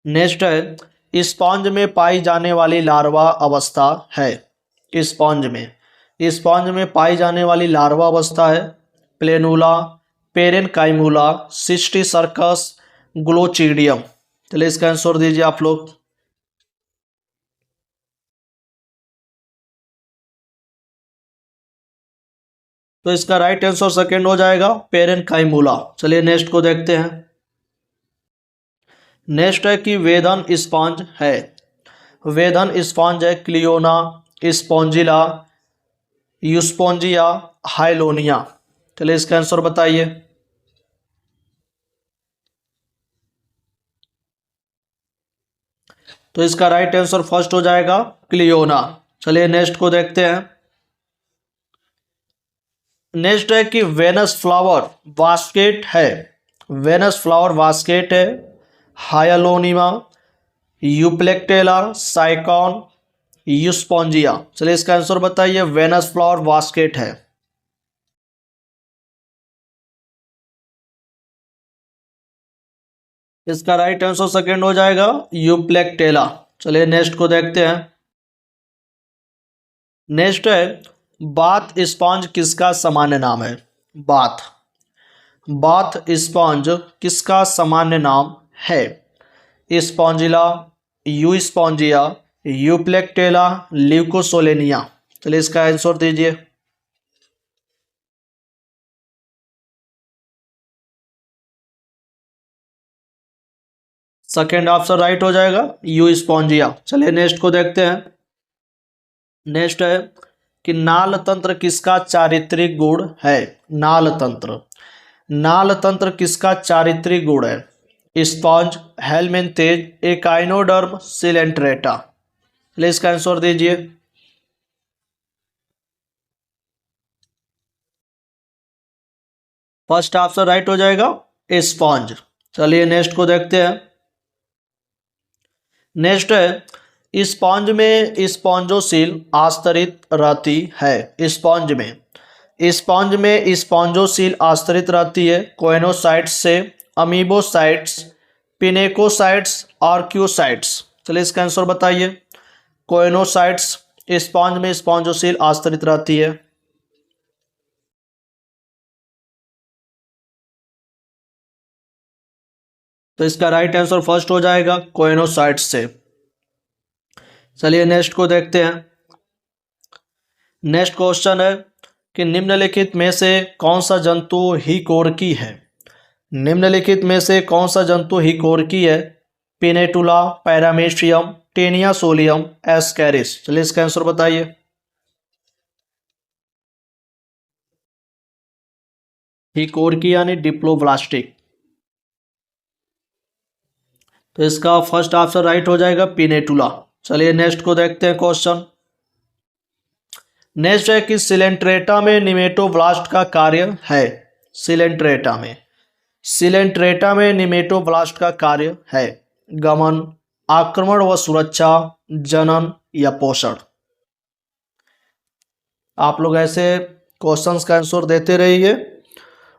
नेक्स्ट है स्पॉन्ज में पाई जाने वाली लार्वा अवस्था है। स्पॉन्ज में पाई जाने वाली लार्वा अवस्था है प्लेनुला, पेरेनकाइमुला, सिस्टिसर्कस, ग्लोचिडियम। चलिए इसका आंसर दीजिए आप लोग। तो इसका राइट आंसर सेकेंड हो जाएगा, पेरेनकाइमुला। चलिए नेक्स्ट को देखते हैं। नेक्स्ट है कि वेदन स्पॉन्ज है। वेदन स्पॉन्ज है क्लियोना, स्पॉन्जिला, यूस्पोंजिया, हाइलोनिया। चलिए इसका आंसर बताइए। तो इसका राइट आंसर फर्स्ट हो जाएगा, क्लियोना। चलिए नेक्स्ट को देखते हैं। नेक्स्ट है कि वेनस फ्लावर बास्केट है। वेनस फ्लावर बास्केट है हायलोनिमा, यूप्लेक्टेला, साइकॉन, यूस्पोंजिया। चलिए इसका आंसर बताइए। वेनस फ्लावर बास्केट है। इसका राइट आंसर सेकेंड हो जाएगा, यूप्लेक्टेला। चलिए नेक्स्ट को देखते हैं। नेक्स्ट है बाथ स्पॉन्ज किसका सामान्य नाम है? बाथ स्पॉन्ज किसका सामान्य नाम है? Spongilla, Euspongia, Euplectella, Leucosolenia. चलिए इसका आंसर दीजिए। सेकेंड ऑप्शन राइट हो जाएगा, यू स्पॉन्जिया। चलिए नेक्स्ट को देखते हैं। नेक्स्ट है कि नाल तंत्र किसका चारित्रिक गुण है। नाल तंत्र, नाल तंत्र किसका चारित्रिक गुण है। Sponge, helminthes, echinoderm, Coelenterata. चलिए इसका आंसर दीजिए। फर्स्ट ऑप्शन राइट हो जाएगा, स्पॉन्ज। चलिए नेक्स्ट को देखते हैं। नेक्स्ट है स्पॉन्ज में स्पॉन्जोसील आस्तरित रहती है। स्पॉन्ज में स्पॉन्जोसील आस्तरित रहती है कोएनोसाइट्स से, अमीबोसाइट्स, पिनेकोसाइट्स, आर्क्यूसाइट्स। चलिए इसका आंसर बताइए। कोएनोसाइट्स, स्पॉन्ज में स्पॉन्जोसील आस्तरित रहती है। तो इसका राइट आंसर फर्स्ट हो जाएगा, कोएनोसाइट्स से। चलिए नेक्स्ट को देखते हैं। नेक्स्ट क्वेश्चन है कि निम्नलिखित में से कौन सा जंतु हिकोरकी है। निम्नलिखित में से कौन सा जंतु हिकोरकी है। पिनेटुला, पैरामेशियम, टेनिया सोलियम, एस्कैरिस। चलिए इसका आंसर बताइए। हिकोरकी यानी डिप्लोब्लास्टिक। तो इसका फर्स्ट ऑप्शन राइट हो जाएगा, पिनेटुला। चलिए नेक्स्ट को देखते हैं क्वेश्चन। नेक्स्ट है कि सिलेंट्रेटा में निमेटोब्लास्ट का कार्य है। सिलेंट्रेटा में निमेटोब्लास्ट का कार्य है गमन, आक्रमण व सुरक्षा, जनन या पोषण। आप लोग ऐसे क्वेश्चंस का आंसर देते रहिए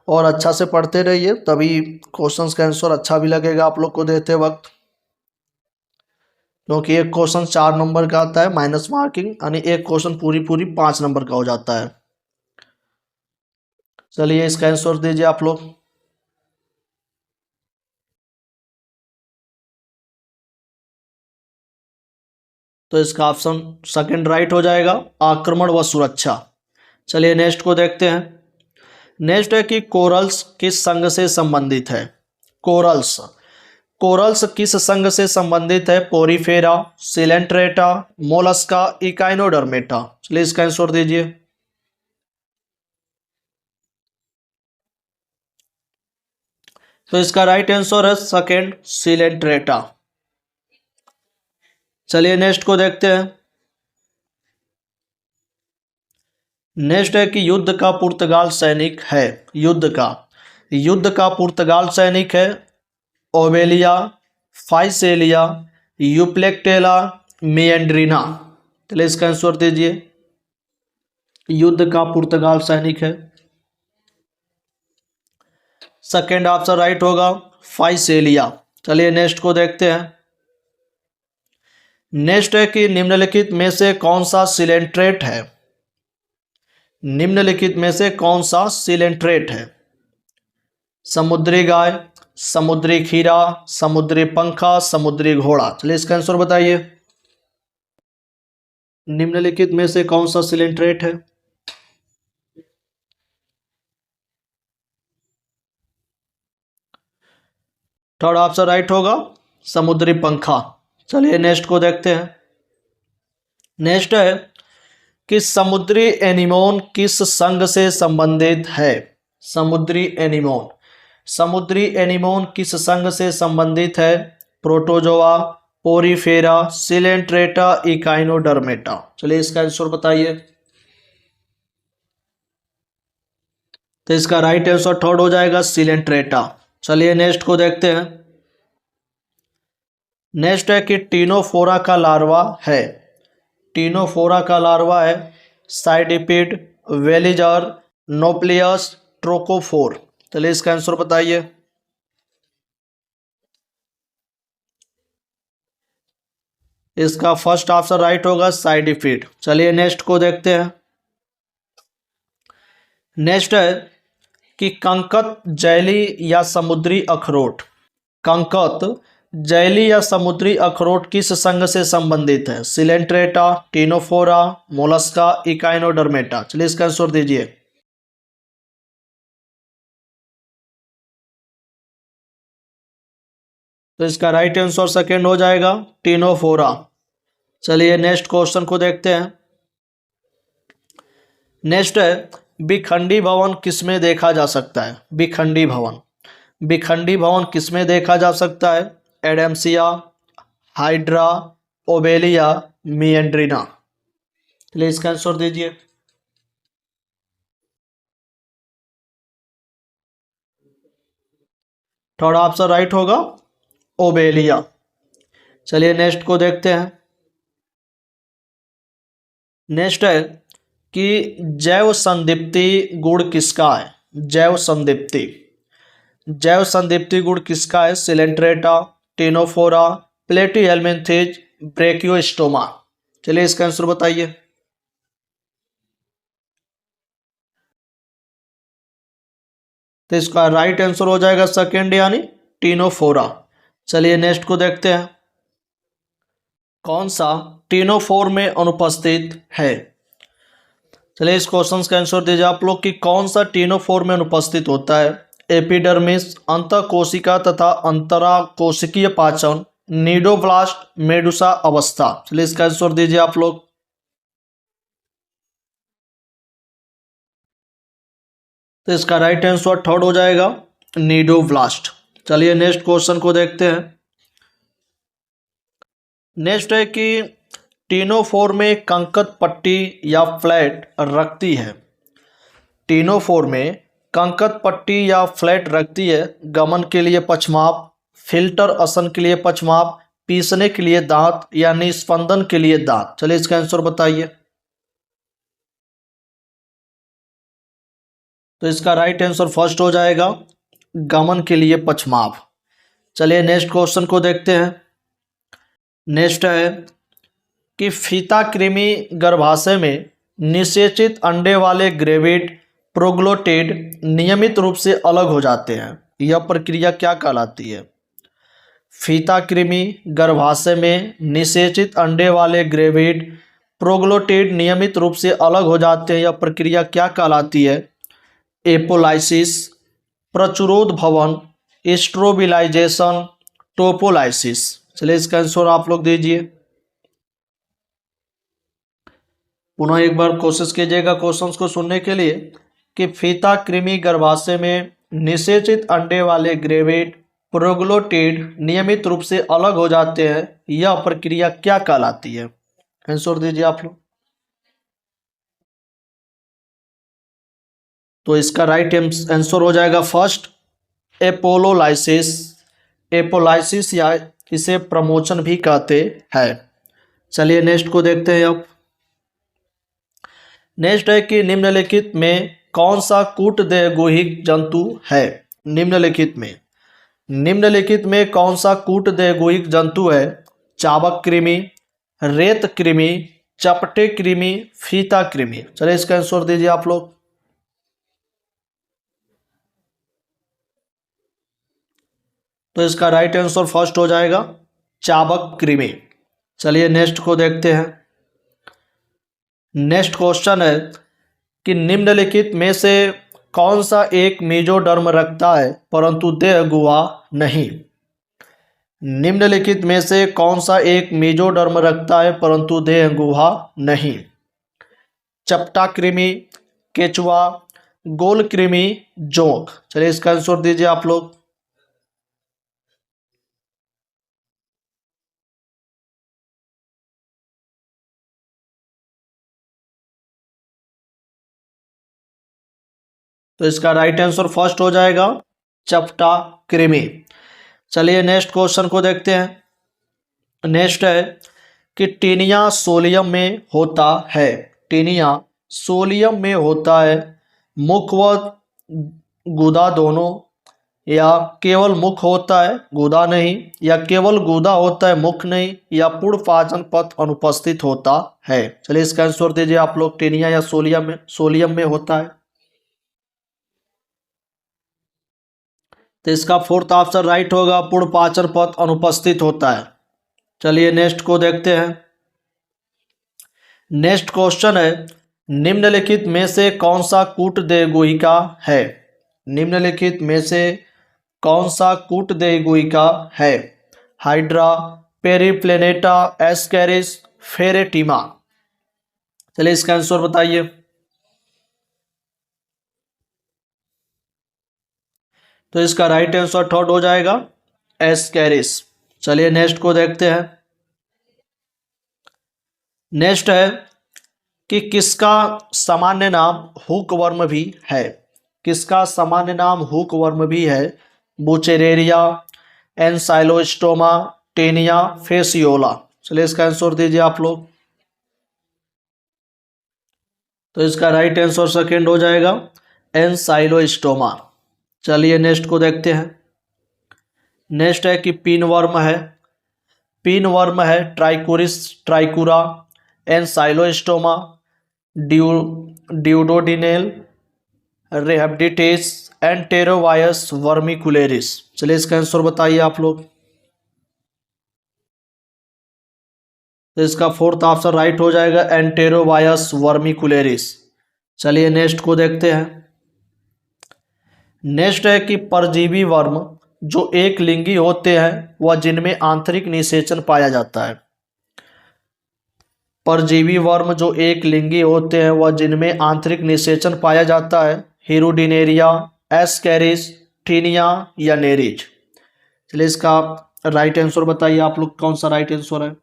और अच्छा से पढ़ते रहिए, तभी क्वेश्चंस का आंसर अच्छा भी लगेगा आप लोग को देते वक्त। क्योंकि एक क्वेश्चन 4 नंबर का आता है माइनस मार्किंग, यानी एक क्वेश्चन पूरी 5 नंबर का हो जाता है। चलिए इसका आंसर दीजिए आप लोग। तो इसका ऑप्शन सेकंड राइट हो जाएगा, आक्रमण व सुरक्षा। चलिए नेक्स्ट को देखते हैं। नेक्स्ट है कि कोरल्स किस संघ से संबंधित है। कोरल्स, कोरल्स किस संघ से संबंधित है। Porifera, Coelenterata, Mollusca, Echinodermata. चलिए इसका आंसर दीजिए। तो इसका राइट आंसर है सेकेंड, सिलेंट्रेटा। चलिए नेक्स्ट को देखते हैं। नेक्स्ट है कि युद्ध का पुर्तगाल सैनिक है। युद्ध का पुर्तगाल सैनिक है ओबेलिया, फाइसेलिया, यूप्लेक्टेला, मेएंड्रीना। चलिए इसका आंसर दीजिए। युद्ध का पुर्तगाल सैनिक है, सेकेंड ऑप्शन राइट होगा, फाइसेलिया। चलिए नेक्स्ट को देखते हैं। नेक्स्ट है कि निम्नलिखित में से कौन सा सिलेंट्रेट है। निम्नलिखित में से कौन सा सिलेंट्रेट है। समुद्री गाय, समुद्री खीरा, समुद्री पंखा, समुद्री घोड़ा। चलिए इसका आंसर बताइए। निम्नलिखित में से कौन सा सिलेंट्रेट है। थर्ड ऑप्शन राइट होगा, समुद्री पंखा। चलिए नेक्स्ट को देखते हैं। नेक्स्ट है कि समुद्री एनीमोन किस संघ से संबंधित है। समुद्री एनीमोन, समुद्री एनीमोन किस संघ से संबंधित है। Protozoa, Porifera, Coelenterata, Echinodermata. चलिए इसका आंसर बताइए। तो इसका राइट आंसर थर्ड हो जाएगा, सिलेंट्रेटा। चलिए नेक्स्ट को देखते हैं। नेक्स्ट है कि टीनोफोरा का लार्वा है। टीनोफोरा का लार्वा है साइडिपिड, वेलिजर, नोप्लियस, ट्रोकोफोर। चलिए इसका आंसर बताइए। इसका फर्स्ट ऑप्शन राइट होगा, साइडिपिड। चलिए नेक्स्ट को देखते हैं। नेक्स्ट है कि कंकत जैली या समुद्री अखरोट। कंकत जैली या समुद्री अखरोट किस संघ से संबंधित है। Coelenterata, Ctenophora, Mollusca, Echinodermata. चलिए इसका आंसर दीजिए। तो इसका राइट आंसर सेकेंड हो जाएगा टिनोफोरा। चलिए नेक्स्ट क्वेश्चन को देखते हैं। नेक्स्ट है बिखंडी भवन किसमें देखा जा सकता है? बिखंडी भवन, बिखंडी भवन किसमें देखा जा सकता है? Adamsia, Hydra, Obelia, Meandrina. चलिए इसका आंसर दीजिए। थर्ड ऑप्शन राइट होगा, ओबेलिया। चलिए नेक्स्ट को देखते हैं। नेक्स्ट है कि जैव संदीप्ति गुण किसका है? जैव संदीप्ति, जैव संदीप्ति गुण किसका है? Coelenterata, Ctenophora, Platyhelminthes, Branchiostoma. चलिए इसका आंसर बताइए। तो इसका राइट आंसर हो जाएगा सेकेंड यानी टिनोफोरा। चलिए नेक्स्ट को देखते हैं। कौन सा टिनोफोर में अनुपस्थित है? चलिए इस क्वेश्चन का आंसर दीजिए आप लोग कि कौन सा टिनोफोर में अनुपस्थित होता है? एपिडर्मिस, अंतःकोशिका तथा अंतराकोशिकीय पाचन, नीडोब्लास्ट, मेडुसा अवस्था। चलिए इसका आंसर दीजिए आप लोग। तो इसका राइट आंसर थर्ड हो जाएगा नीडोब्लास्ट। चलिए नेक्स्ट क्वेश्चन को देखते हैं। नेक्स्ट है कि टिनोफोर में कंकत पट्टी या फ्लैट रखती है? टिनोफोर में कंकत पट्टी या फ्लैट रखती है? गमन के लिए पक्षमाप, फिल्टर असन के लिए पक्षमाप, पीसने के लिए दांत या निस्पंदन के लिए दांत। चलिए इसका आंसर बताइए। तो इसका राइट आंसर फर्स्ट हो जाएगा, गमन के लिए पक्षमाप। चलिए नेक्स्ट क्वेश्चन को देखते हैं। नेक्स्ट है कि फीता कृमि गर्भाशय में निषेचित अंडे वाले ग्रेविड प्रोग्लोटेड नियमित रूप से अलग हो जाते हैं, यह प्रक्रिया क्या कहलाती है? फीता कृमि गर्भाशय में निषेचित अंडे वाले ग्रेविड प्रोग्लोटेड नियमित रूप से अलग हो जाते हैं, यह प्रक्रिया क्या कहलाती है? एपोलाइसिस, प्रचुरोद भवन, स्ट्रोबिलाइजेशन, टोपोलाइसिस। चलिए इसका आंसर आप लोग दीजिए। पुनः एक बार कोशिश कीजिएगा क्वेश्चंस को सुनने के लिए कि फीता कृमि गर्भाशय में निषेचित अंडे वाले ग्रेविड प्रोग्लोटेड नियमित रूप से अलग हो जाते हैं, यह प्रक्रिया क्या कहलाती है? आंसर दीजिए आप लोग। तो इसका राइट आंसर हो जाएगा फर्स्ट एपोलोलाइसिस। एपोलाइसिस या इसे प्रमोचन भी कहते हैं। चलिए नेक्स्ट को देखते हैं अब। नेक्स्ट है कि निम्नलिखित में कौन सा कूटदेहगोहिक जंतु है? निम्नलिखित में कौन सा कूटदेहगोहिक जंतु है? चाबक कृमि, रेत कृमि, चपटे कृमि, फीता कृमि। चलिए इसका आंसर दीजिए आप लोग। तो इसका राइट आंसर फर्स्ट हो जाएगा चाबक कृमि। चलिए नेक्स्ट को देखते हैं। नेक्स्ट क्वेश्चन है कि निम्नलिखित में से कौन सा एक मेजोडर्म रखता है परंतु देह गुहा नहीं? निम्नलिखित में से कौन सा एक मेजोडर्म रखता है परंतु देह गुहा नहीं? चपटा कृमि, केचुआ, गोल कृमि, जोंक। चलिए इसका आंसर दीजिए आप लोग। तो इसका राइट आंसर फर्स्ट हो जाएगा चपटा कृमि। चलिए नेक्स्ट क्वेश्चन को देखते हैं। नेक्स्ट है कि टीनिया सोलियम में होता है? टीनिया सोलियम में होता है मुख व गुदा दोनों, या केवल मुख होता है गुदा नहीं, या केवल गुदा होता है मुख नहीं, या पूर्ण पाचन पथ अनुपस्थित होता है? चलिए इसका आंसर दीजिए आप लोग। टीनिया या सोलियम में होता है। तो इसका फोर्थ ऑप्शन राइट होगा, पूर्ण पाचन पथ अनुपस्थित होता है। चलिए नेक्स्ट को देखते हैं। नेक्स्ट क्वेश्चन है निम्नलिखित में से कौन सा कूटदेहगोहिका है? निम्नलिखित में से कौन सा कूटदेहगोहिका है? Hydra, Periplaneta, Ascaris, Pheretima. चलिए इसका आंसर बताइए। तो इसका राइट आंसर थर्ड हो जाएगा एस्केरिस। चलिए नेक्स्ट को देखते हैं। नेक्स्ट है कि किसका सामान्य नाम हुकवर्म भी है। किसका सामान्य नाम हुकवर्म भी है? बुचेरेरिया, एनसाइलोस्टोमा, टेनिया, फेसियोला। चलिए इसका आंसर दीजिए आप लोग। तो इसका राइट आंसर सेकेंड हो जाएगा एनसाइलोस्टोमा। चलिए नेक्स्ट को देखते हैं। नेक्स्ट है कि पिनवर्म है। पिनवर्म है ट्राइकोरिस ट्राइकुरा, एनसाइलोस्टोमा, ड्यू ड्यूडोडिनेल, रेहब्डिटेस, एंटेरोवायस वर्मिकुलेरिस। चलिए इसका आंसर बताइए आप लोग। तो इसका फोर्थ ऑप्शन राइट हो जाएगा एंटेरोवायस वर्मिकुलेरिस। चलिए नेक्स्ट को देखते हैं। नेक्स्ट है कि परजीवी वर्म जो एक लिंगी होते हैं वह जिनमें आंतरिक निषेचन पाया जाता है। परजीवी वर्म जो एक लिंगी होते हैं वह जिनमें आंतरिक निषेचन पाया जाता है। हिरुडिनेरिया, एस्केरिस, टीनिया या नेरिज। चलिए इसका राइट आंसर बताइए आप लोग, कौन सा राइट आंसर है?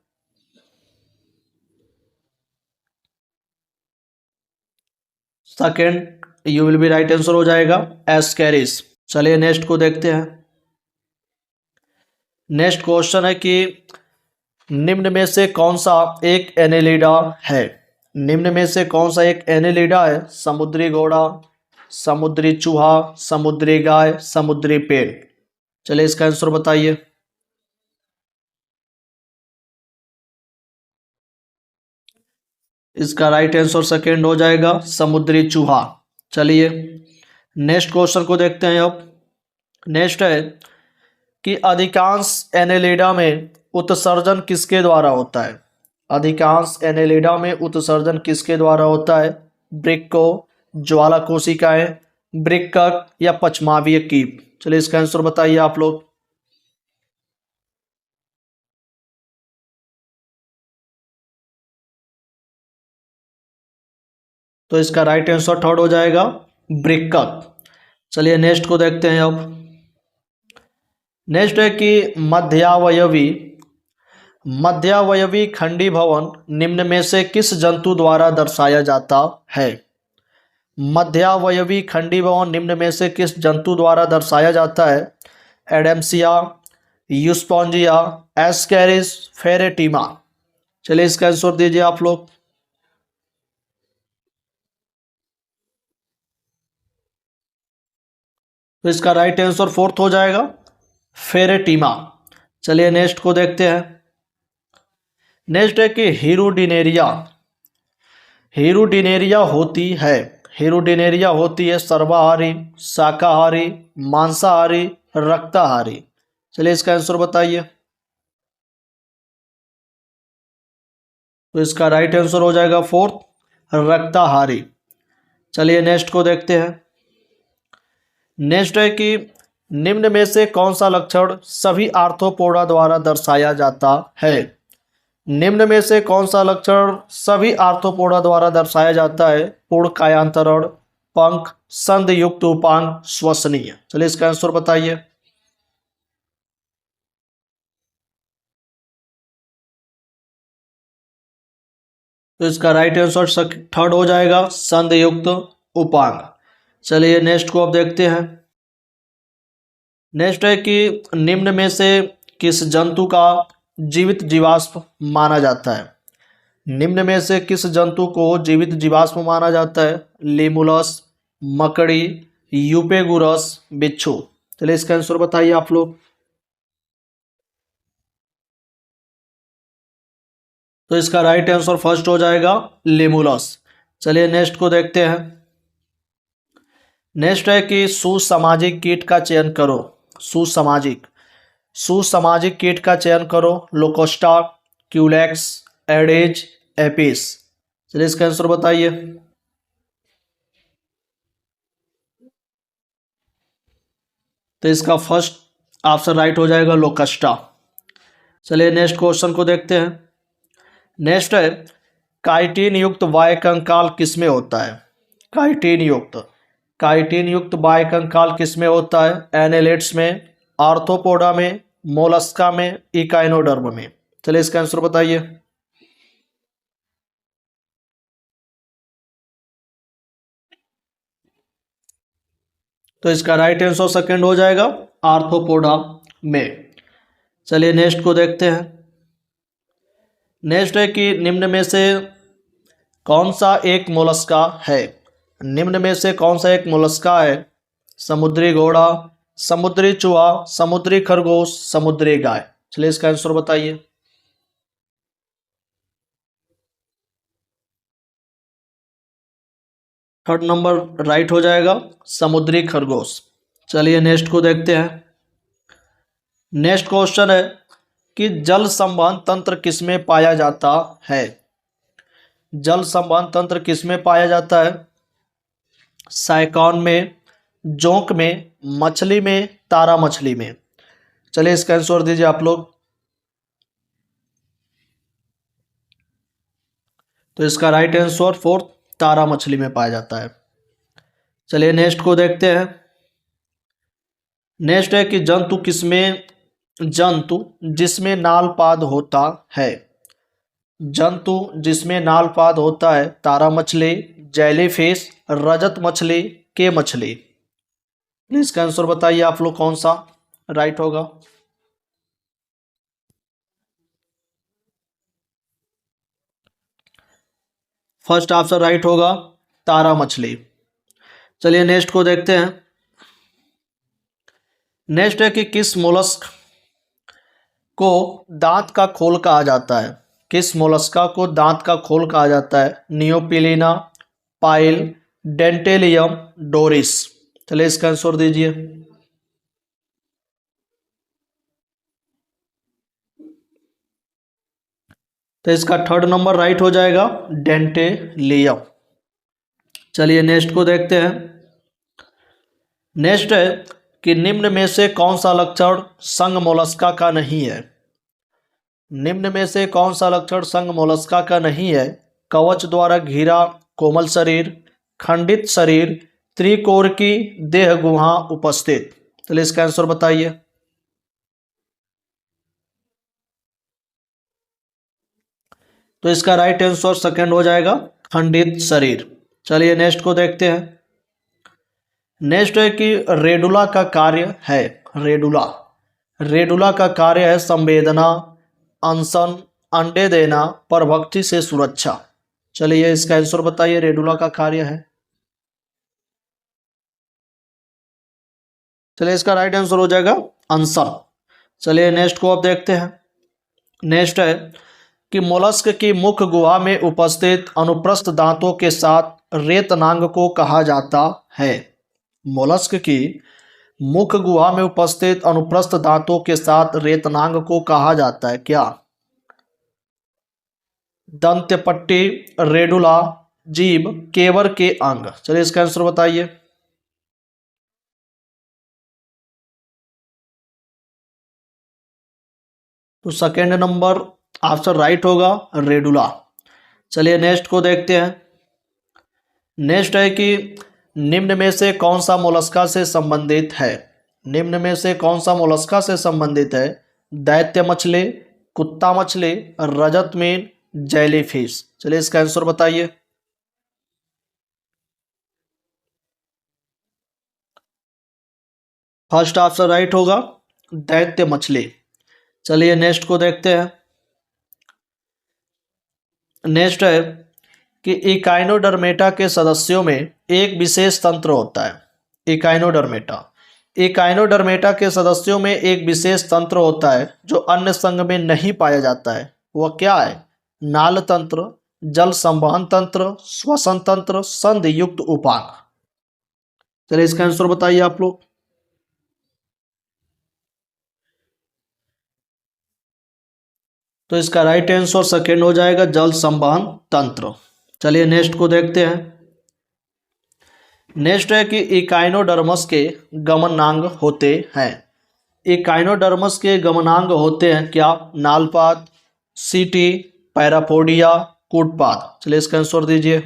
Second you will be right answer हो जाएगा एस्केरिस। चलिए नेक्स्ट को देखते हैं। नेक्स्ट क्वेश्चन है कि निम्न में से कौन सा एक एनेलिडा है? निम्न में से कौन सा एक एनेलिडा है? समुद्री घोड़ा, समुद्री चूहा, समुद्री गाय, समुद्री पेड़। चलिए इसका आंसर बताइए। इसका राइट आंसर सेकेंड हो जाएगा समुद्री चूहा। चलिए नेक्स्ट क्वेश्चन को देखते हैं अब। नेक्स्ट है कि अधिकांश एनेलिडा में उत्सर्जन किसके द्वारा होता है? अधिकांश एनेलिडा में उत्सर्जन किसके द्वारा होता है? वृक्को, ज्वाला कोशिकाएं, वृक्कक या पचमावीय कीट। चलिए इसका आंसर बताइए आप लोग। तो इसका राइट आंसर थर्ड हो जाएगा वृक्कक। चलिए नेक्स्ट को देखते हैं अब। नेक्स्ट है कि मध्यावयवी मध्यावयवी खंडी भवन निम्न में से किस जंतु द्वारा दर्शाया जाता है? मध्यावयवी खंडी भवन निम्न में से किस जंतु द्वारा दर्शाया जाता है? Adamsia, Euspongia, Ascaris, Pheretima. चलिए इसका आंसर दीजिए आप लोग। तो इसका राइट आंसर फोर्थ हो जाएगा फेरेटिमा। चलिए नेक्स्ट को देखते हैं। नेक्स्ट है कि हीरोडिनेरिया हीरोडिनेरिया होती है सर्वाहारी, शाकाहारी, मांसाहारी, रक्ताहारी। चलिए इसका आंसर बताइए। तो इसका राइट आंसर हो जाएगा फोर्थ रक्ताहारी। चलिए नेक्स्ट को देखते हैं। नेक्स्ट है कि निम्न में से कौन सा लक्षण सभी आर्थ्रोपोडा द्वारा दर्शाया जाता है? निम्न में से कौन सा लक्षण सभी आर्थ्रोपोडा द्वारा दर्शाया जाता है? पूर्ण कायांतरण, पंख, संध युक्त उपांग, श्वसनीय। चलिए इसका आंसर बताइए। तो इसका राइट आंसर थर्ड हो जाएगा संध युक्त उपांग। चलिए नेक्स्ट को अब देखते हैं। नेक्स्ट है कि निम्न में से किस जंतु का जीवित जीवाश्म माना जाता है? निम्न में से किस जंतु को जीवित जीवाश्म माना जाता है? लेमुलस, मकड़ी, यूपेगुरस, बिच्छू। चलिए इसका आंसर बताइए आप लोग। तो इसका राइट आंसर फर्स्ट हो जाएगा लेमुलस। चलिए नेक्स्ट को देखते हैं। नेक्स्ट है कि सुसामाजिक कीट का चयन करो। सुसामाजिक सुसामाजिक कीट का चयन करो। लोकोस्टा, क्यूलेक्स, एडेज, एपिस। चलिए इसका आंसर बताइए। तो इसका फर्स्ट ऑप्शन राइट हो जाएगा लोकस्टा। चलिए नेक्स्ट क्वेश्चन को देखते हैं। नेक्स्ट है, काइटिन युक्त वाय कंकाल किसमें होता है? काइटिन युक्त वाय कंकाल किसमें होता है? एनालिड्स में, आर्थ्रोपोडा में, मोलस्का में, इकाइनोडर्म में। चलिए इसका आंसर बताइए। तो इसका राइट आंसर सेकंड हो जाएगा, आर्थ्रोपोडा में। चलिए नेक्स्ट को देखते हैं। नेक्स्ट है कि निम्न में से कौन सा एक मोलस्का है? निम्न में से कौन सा एक मोलस्का है? समुद्री घोड़ा, समुद्री चूहा, समुद्री खरगोश, समुद्री गाय। चलिए इसका आंसर बताइए। थर्ड नंबर राइट हो जाएगा, समुद्री खरगोश। चलिए नेक्स्ट को देखते हैं। नेक्स्ट क्वेश्चन है कि जल संवहन तंत्र किसमें पाया जाता है? जल संवहन तंत्र किसमें पाया जाता है? साइकॉन में, जोंक में, मछली में, तारा मछली में। चलिए इसका आंसर दीजिए आप लोग। तो इसका राइट आंसर फोर्थ, तारा मछली में पाया जाता है। चलिए नेक्स्ट को देखते हैं। नेक्स्ट है कि जंतु जिसमें नालपाद होता है? जंतु जिसमें नालपाद होता है, तारा मछली, जेलीफिश, रजत मछली, के मछली। इसका आंसर बताइए आप लोग, कौन सा राइट होगा? फर्स्ट ऑप्शन राइट होगा, तारा मछली। चलिए नेक्स्ट को देखते हैं। नेक्स्ट है कि किस मोलस्क को दांत का खोल कहा जाता है? किस मोलस्का को दांत का खोल कहा जाता है? नियोपिलिना, पाइल, डेंटेलियम, डोरिस। चलिए इसका आंसर दीजिए। तो इसका थर्ड नंबर राइट हो जाएगा, डेंटेलियम। चलिए नेक्स्ट को देखते हैं। नेक्स्ट है कि निम्न में से कौन सा लक्षण संघ मोलस्का का नहीं है? निम्न में से कौन सा लक्षण संघ मोलस्का का नहीं है? कवच द्वारा घिरा कोमल शरीर, खंडित शरीर, त्रिकोण की देह गुहा उपस्थित। चलिए इसका आंसर बताइए। तो इसका राइट आंसर सेकंड हो जाएगा, खंडित शरीर। चलिए नेक्स्ट को देखते हैं। नेक्स्ट है कि रेडुला का कार्य है, रेडुला का कार्य है संवेदना, अनशन, अंडे देना, परभक्षी से सुरक्षा। चलिए इसका आंसर बताइए, रेडुला का कार्य है। चलिए इसका राइट आंसर हो जाएगा अनशन। चलिए नेक्स्ट को अब देखते हैं। नेक्स्ट है कि मोलस्क की मुख गुहा में उपस्थित अनुप्रस्थ दांतों के साथ रेतनांग को कहा जाता है? मोलस्क की मुख गुहा में उपस्थित अनुप्रस्थ दांतों के साथ रेतनांग को कहा जाता है क्या? दंत्यपट्टी, रेडुला, जीभ, केवर के अंग। चलिए इसका आंसर बताइए। तो सेकेंड नंबर ऑप्शन राइट होगा, रेडुला। चलिए नेक्स्ट को देखते हैं। नेक्स्ट है कि निम्न में से कौन सा मोलस्का से संबंधित है? निम्न में से कौन सा मोलस्का से संबंधित है? दैत्य मछली, कुत्ता मछली, रजत मीन, जेलीफिश। चलिए इसका आंसर बताइए। फर्स्ट ऑप्शन राइट होगा, दैत्य मछली। चलिए नेक्स्ट को देखते हैं। नेक्स्ट है कि इकाइनोडर्मेटा के सदस्यों में एक विशेष तंत्र होता है। इकाइनोडर्मेटा के सदस्यों में एक विशेष तंत्र होता है जो अन्य संघ में नहीं पाया जाता है। वह क्या है? नाल तंत्र, जल संवहन तंत्र, श्वसन तंत्र, संधि युक्त उपांग। चलिए इसका आंसर बताइए आप लोग। तो इसका राइट आंसर सेकेंड हो जाएगा, जल संवहन तंत्र। चलिए नेक्स्ट को देखते हैं। नेक्स्ट है कि इकाइनोडर्मस के गमनांग होते हैं। इकाइनोडर्मस के गमनांग होते हैं क्या? नालपात, सीटी, पैरापोडिया, कूटपाद। चलिए इसका आंसर दीजिए।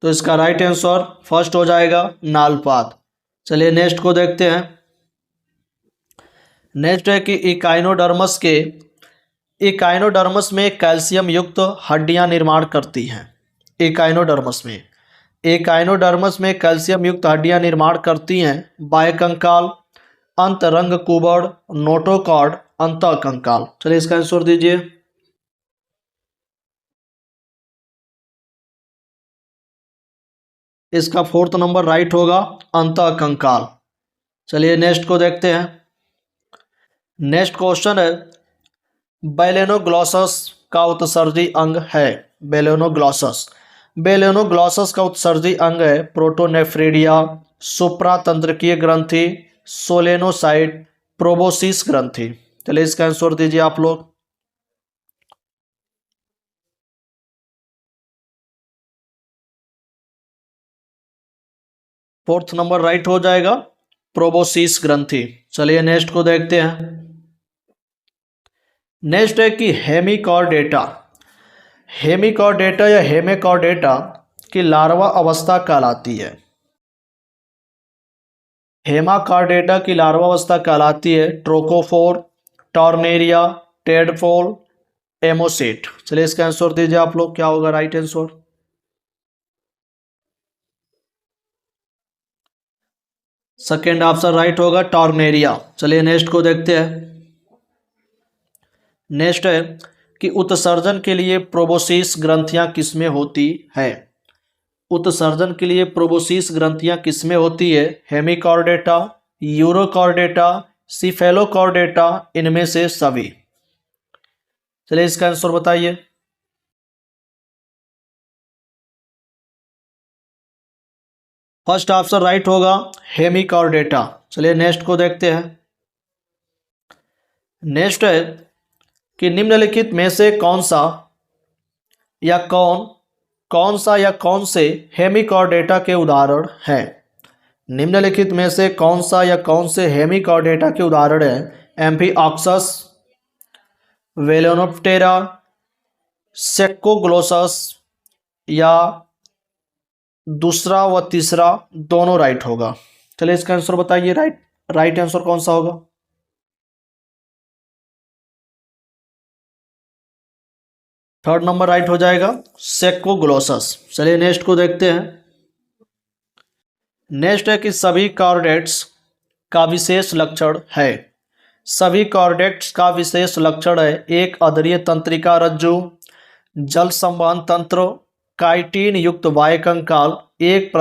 तो इसका राइट आंसर फर्स्ट हो जाएगा नालपात। चलिए नेक्स्ट को देखते हैं। नेक्स्ट है कि इकाइनोडर्मस में कैल्शियम युक्त हड्डियां निर्माण करती हैं। इकाइनोडर्मस में कैल्शियम युक्त हड्डियां निर्माण करती हैं। बाह्यकंकाल, अंतरंग कुबड़, नोटोकॉर्ड, अंतःकंकाल। चलिए इसका आंसर दीजिए। इसका फोर्थ नंबर राइट होगा, अंतःकंकाल। चलिए नेक्स्ट को देखते हैं। नेक्स्ट क्वेश्चन है, बेलेनोग्लॉसस का उत्सर्जी अंग है। बेलेनोग्लॉसस का उत्सर्जी अंग है प्रोटोनेफ्रिडिया, सुप्रातंत्रिकीय ग्रंथि, सोलेनोसाइट, प्रोबोसिस ग्रंथि। चलिए इसका आंसर दीजिए आप लोग। फोर्थ नंबर राइट हो जाएगा, प्रोबोसिस ग्रंथि। चलिए नेक्स्ट को देखते हैं। नेक्स्ट है कि हेमिकॉर्डेटा या हेमेकॉर्डेटा की लार्वा अवस्था कहलाती है। हेमाकॉर्डेटा की लार्वा अवस्था कहलाती है ट्रोकोफोर, टॉर्नेरिया, टेडफोल, एमोसेट। चलिए इसका आंसर दीजिए आप लोग, क्या होगा right answer? Second option right होगा, टॉर्नेरिया। चलिए नेक्स्ट को देखते हैं। नेक्स्ट है कि उत्सर्जन के लिए प्रोबोसिस ग्रंथियां किसमें होती है। उत्सर्जन के लिए प्रोबोसिस ग्रंथियां किसमें होती है? हेमिकॉर्डेटा, यूरोकॉर्डेटा, सिफेलोकॉर्डेटा, इनमें से सभी। चलिए इसका आंसर बताइए। फर्स्ट ऑप्शन राइट होगा, हेमिकॉर्डेटा। चलिए नेक्स्ट को देखते हैं। नेक्स्ट है कि निम्नलिखित में से कौन से हेमिकॉर्डेटा के उदाहरण है। निम्नलिखित में से कौन से हेमिकॉर्डेटा के उदाहरण है? एम्फीऑक्सस, वेलोनोप्टेरा, सेक्कोग्लोसस, या दूसरा व तीसरा दोनों राइट होगा। चलिए इसका आंसर बताइए, राइट आंसर कौन सा होगा? थर्ड नंबर राइट हो जाएगा, सेक्कोग्लोसस। चलिए नेक्स्ट को देखते हैं। नेक्स्ट है कि सभी कॉर्डेट्स का विशेष लक्षण है। सभी कॉर्डेट्स का विशेष लक्षण है एक अधरीय तंत्रिका रज्जु, जल संवहन तंत्र, काइटिन युक्त बाह्यकंकाल, एक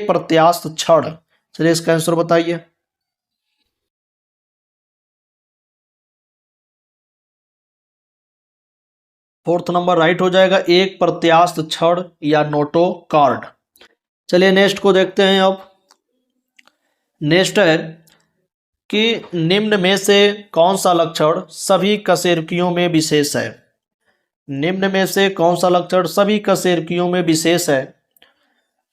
प्रत्यास्थ छड़। चलिए इसका आंसर बताइए। फोर्थ नंबर राइट हो जाएगा, एक प्रत्यास्थ छड़ या नोटोकॉर्ड। चलिए नेक्स्ट को देखते हैं। अब नेक्स्ट है कि निम्न में से कौन सा लक्षण सभी कशेरुकियों में विशेष है। निम्न में से कौन सा लक्षण सभी कशेरुकियों में विशेष है?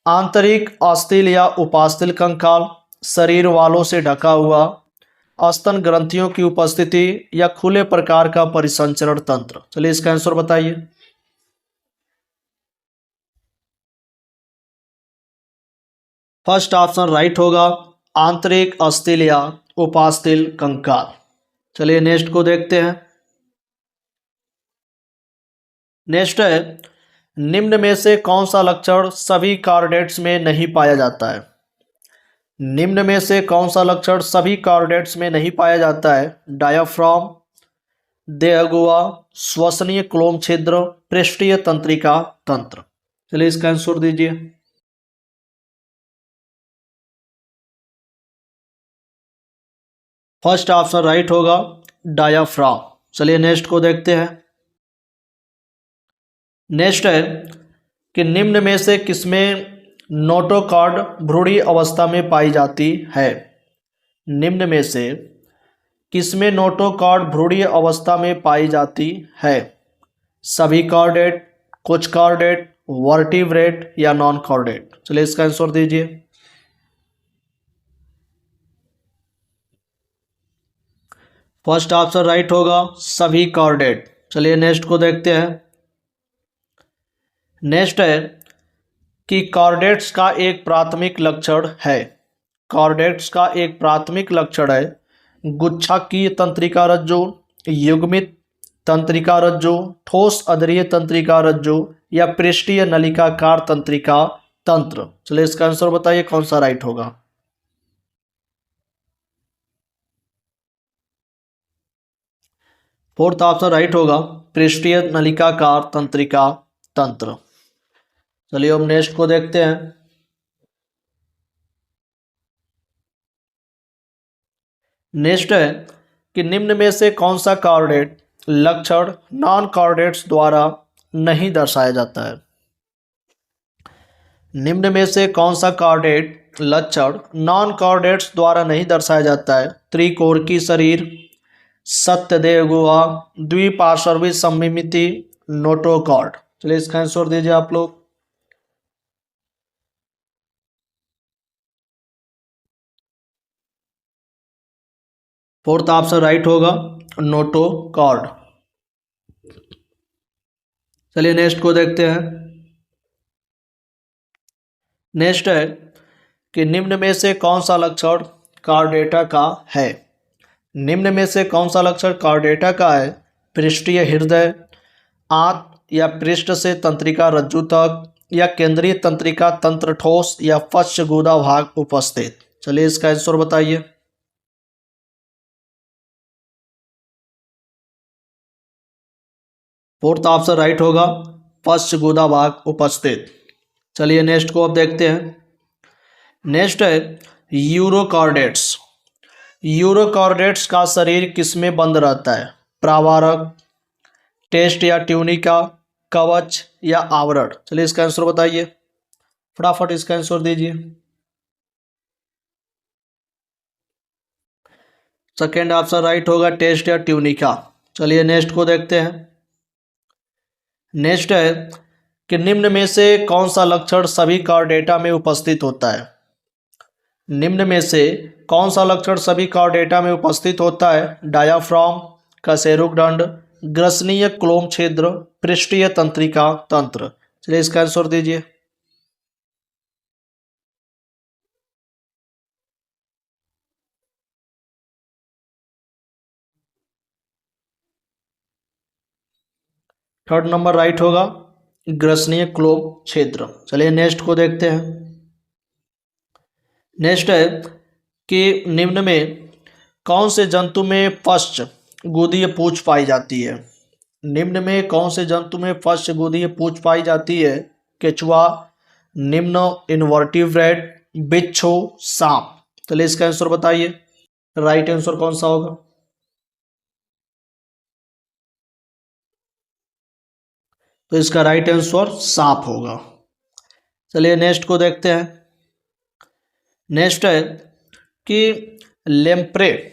आंतरिक अस्थिल या उपास्थल कंकाल, शरीर वालों से ढका हुआ, स्तन ग्रंथियों की उपस्थिति, या खुले प्रकार का परिसंचरण तंत्र। चलिए इसका आंसर बताइए। फर्स्ट ऑप्शन राइट होगा, आंतरिक अस्थिल या उपास्थल कंकाल। चलिए नेक्स्ट को देखते हैं। नेक्स्ट है, निम्न में से कौन सा लक्षण सभी कॉर्डेट्स में नहीं पाया जाता है। निम्न में से कौन सा लक्षण सभी कॉर्डेट्स में नहीं पाया जाता है? डायाफ्राम, देहगुआ, श्वसनीय क्लोम छिद्र, पृष्ठीय तंत्रिका तंत्र। चलिए इसका आंसर दीजिए। फर्स्ट ऑप्शन राइट होगा, डायाफ्राम। चलिए नेक्स्ट को देखते हैं। नेक्स्ट है कि निम्न में से किसमें नोटोकॉर्ड भ्रूणीय अवस्था में पाई जाती है। निम्न में से किसमें नोटोकॉर्ड भ्रूणीय अवस्था में पाई जाती है? सभी कॉर्डेट, कुछ कॉर्डेट, वर्टिब्रेट या नॉन कॉर्डेट? चलिए इसका आंसर दीजिए। फर्स्ट ऑप्शन राइट होगा, सभी कॉर्डेट। चलिए नेक्स्ट को देखते हैं। नेक्स्ट है कि कॉर्डेट्स का एक प्राथमिक लक्षण है, कॉर्डेट्स का एक प्राथमिक लक्षण है गुच्छाकीय तंत्रिका रज्जु, युग्मित तंत्रिका रज्जु, ठोस अधरीय तंत्रिका रज्जु या पृष्ठीय नलिकाकार तंत्रिका तंत्र। चलिए इसका आंसर बताइए कौन सा राइट होगा। फोर्थ ऑप्शन राइट होगा, पृष्ठीय नलिकाकार तंत्रिका तंत्र। चलिए हम नेक्स्ट को देखते हैं। नेक्स्ट है कि निम्न में से कौन सा कॉर्डेट लक्षण नॉन कॉर्डेट्स द्वारा नहीं दर्शाया जाता है। निम्न में से कौन सा कॉर्डेट लक्षण नॉन कॉर्डेट्स द्वारा नहीं दर्शाया जाता है। त्रिकोणीय शरीर, सत्यदेव गुहा, द्विपार्श्वी सममिति, नोटोकॉर्ड। चलिए इसका आंसर दीजिए आप लोग। फोर्थ ऑप्शन राइट होगा, नोटोकॉर्ड। चलिए नेक्स्ट को देखते हैं। नेक्स्ट है कि निम्न में से कौन सा लक्षण कार्डेटा का है। निम्न में से कौन सा लक्षण कार्डेटा का है। पृष्ठीय हृदय, आंत या पृष्ठ से तंत्रिका रज्जु तक या केंद्रीय तंत्रिका तंत्र ठोस या पश्च गुदा भाग उपस्थित। चलिए इसका आंसर बताइए। फोर्थ ऑप्शन राइट होगा, पश्च गुदा भाग उपस्थित। चलिए नेक्स्ट को अब देखते हैं। नेक्स्ट है यूरोकॉर्डेट्स। यूरोकॉर्डेट्स का शरीर किसमें बंद रहता है। प्रावारक, टेस्ट या ट्यूनिका, कवच या आवरण। चलिए इसका आंसर बताइए, फटाफट इसका आंसर दीजिए। सेकेंड ऑप्शन राइट होगा, टेस्ट या ट्यूनिका। चलिए नेक्स्ट को देखते हैं। नेक्स्ट है कि निम्न में से कौन सा लक्षण सभी कॉर्डेटा में उपस्थित होता है। निम्न में से कौन सा लक्षण सभी कॉर्डेटा में उपस्थित होता है। डायाफ्राम, कशेरुक दंड, ग्रसनीय क्लोम छिद्र, पृष्ठीय तंत्रिका तंत्र। चलिए इसका आंसर दीजिए। थर्ड नंबर राइट होगा, ग्रसनीय क्लोम छिद्र। चलिए नेक्स्ट को देखते हैं। नेक्स्ट है कि निम्न में कौन से जंतु में पश्च गुदीय पूंछ पाई जाती है। निम्न में कौन से जंतु में पश्च गुदीय पूंछ पाई जाती है। केचुआ, निम्न इनवर्टिब्रेट, बिच्छू, सांप। चलिए इसका आंसर बताइए, राइट आंसर कौन सा होगा। तो इसका राइट आंसर सांप होगा। चलिए नेक्स्ट को देखते हैं। नेक्स्ट है कि lamprey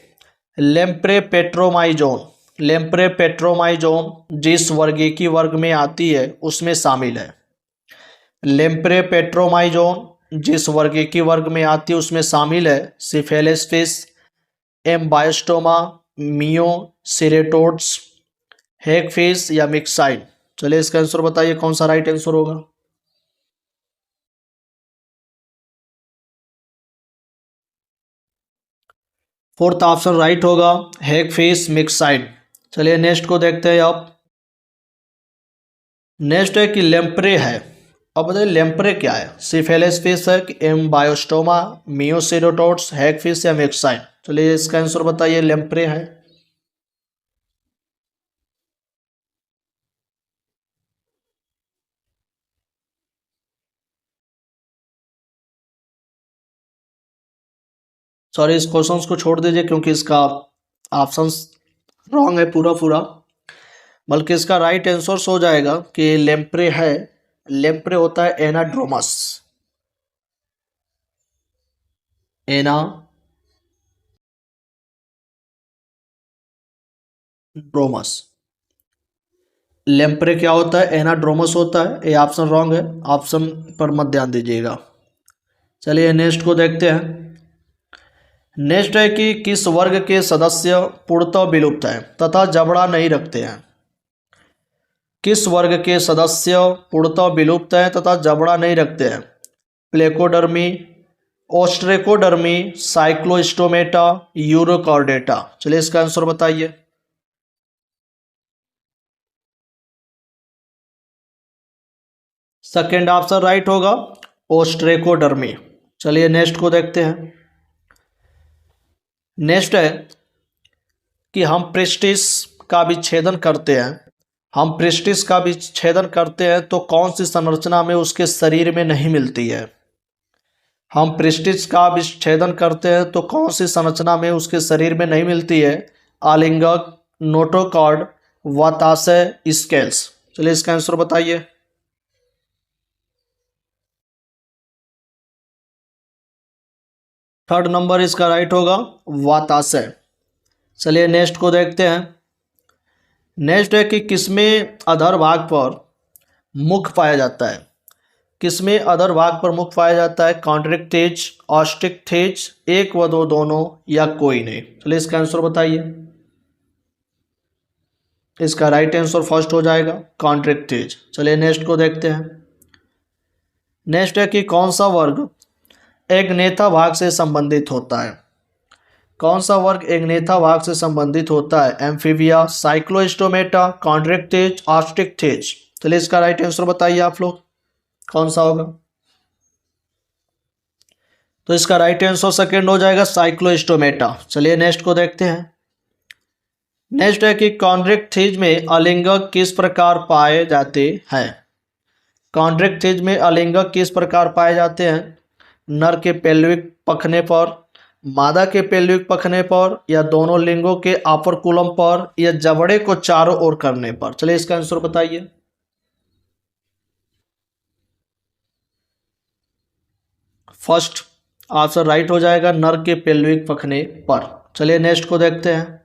lamprey Petromyzon, lamprey Petromyzon जिस वर्गीकी वर्ग में आती है उसमें शामिल है। लेम्प्रे पेट्रोमाइजोन जिस वर्गीकी वर्ग में आती है उसमें शामिल है। सिफेलिस फिश, एम्बायोस्टोमा, मियो सिरेटोड्स, हेग फिश या मिक्साइड। चलिए इसका आंसर बताइए कौन सा राइट आंसर होगा। फोर्थ ऑप्शन राइट होगा, हेग फिश मिक्साइड। चलिए नेक्स्ट को देखते हैं अब। नेक्स्ट है कि लेम्प्रे है। अब बताइए लेम्प्रे क्या है। सिफेलिस फिश है कि एम्बायोस्टोमा, मियोसिरोटोड्स, हैग फिश या मिक्साइड। चलिए इसका आंसर बताइए, लेम्प्रे है। सॉरी इस क्वेश्चंस को छोड़ दीजिए क्योंकि इसका ऑप्शंस रॉन्ग है पूरा पूरा, बल्कि इसका राइट आंसर हो जाएगा कि लेम्प्रे है। लेम्प्रे होता है एनाड्रोमस, एनाड्रोमस। लेम्प्रे क्या होता है? एनाड्रोमस होता है। ये ऑप्शन रॉन्ग है, ऑप्शन पर मत ध्यान दीजिएगा। चलिए नेक्स्ट को देखते हैं। नेक्स्ट है कि किस वर्ग के सदस्य पूर्णतः विलुप्त हैं तथा जबड़ा नहीं रखते हैं? किस वर्ग के सदस्य पूर्णतः विलुप्त हैं तथा जबड़ा नहीं रखते हैं? प्लेकोडर्मी, ओस्ट्रेकोडर्मी, साइक्लोस्टोमेटा, यूरोकॉर्डेटा। चलिए इसका आंसर बताइए। सेकेंड ऑप्शन राइट होगा, ओस्ट्रेकोडर्मी। चलिए नेक्स्ट को देखते हैं। नेक्स्ट है कि हम प्रेस्टिस का विच्छेदन करते हैं, हम प्रेस्टिस का विच्छेदन करते हैं तो कौन सी संरचना में उसके शरीर में नहीं मिलती है? हम प्रेस्टिस का विच्छेदन करते हैं तो कौन सी संरचना में उसके शरीर में नहीं मिलती है? आलिंगक, नोटोकॉर्ड, वाताशय, स्केल्स। चलिए इसका आंसर बताइए। थर्ड नंबर इसका राइट होगा, वाताशय। चलिए नेक्स्ट को देखते हैं। नेक्स्ट है कि किसमें अधर भाग पर मुख पाया जाता है? किसमें अधर भाग पर मुख पाया जाता है? कॉन्ट्रिक्टेज, ऑस्टिक्टेज, एक व दो दोनों, या कोई नहीं। चलिए इसका आंसर बताइए। इसका राइट आंसर फर्स्ट हो जाएगा, कॉन्ट्रिक्टेज। चलिए नेक्स्ट को देखते हैं। नेक्स्ट है कि कौन सा वर्ग एग्नेथा भाग से संबंधित होता है? कौन सा वर्ग एग्नेथा भाग से संबंधित होता है? Amphibia, Cyclostomata, Chondrichthyes, Osteichthyes. चलिए इसका राइट आंसर बताइए आप लोग, कौन सा होगा? तो इसका राइट आंसर सेकेंड हो जाएगा, साइक्लोस्टोमेटा। चलिए नेक्स्ट को देखते हैं। नेक्स्ट है कि कॉन्ट्रिक्टेज में अलिंगक किस प्रकार पाए जाते हैं? कॉन्ट्रिक्टेज में अलिंगक किस प्रकार पाए जाते हैं? नर के पेल्विक पखने पर, मादा के पेल्विक पखने पर, या दोनों लिंगों के ऑपरकुलम पर, या जबड़े को चारों ओर करने पर। चलिए इसका आंसर बताइए। फर्स्ट आंसर राइट हो जाएगा, नर के पेल्विक पखने पर। चलिए नेक्स्ट को देखते हैं।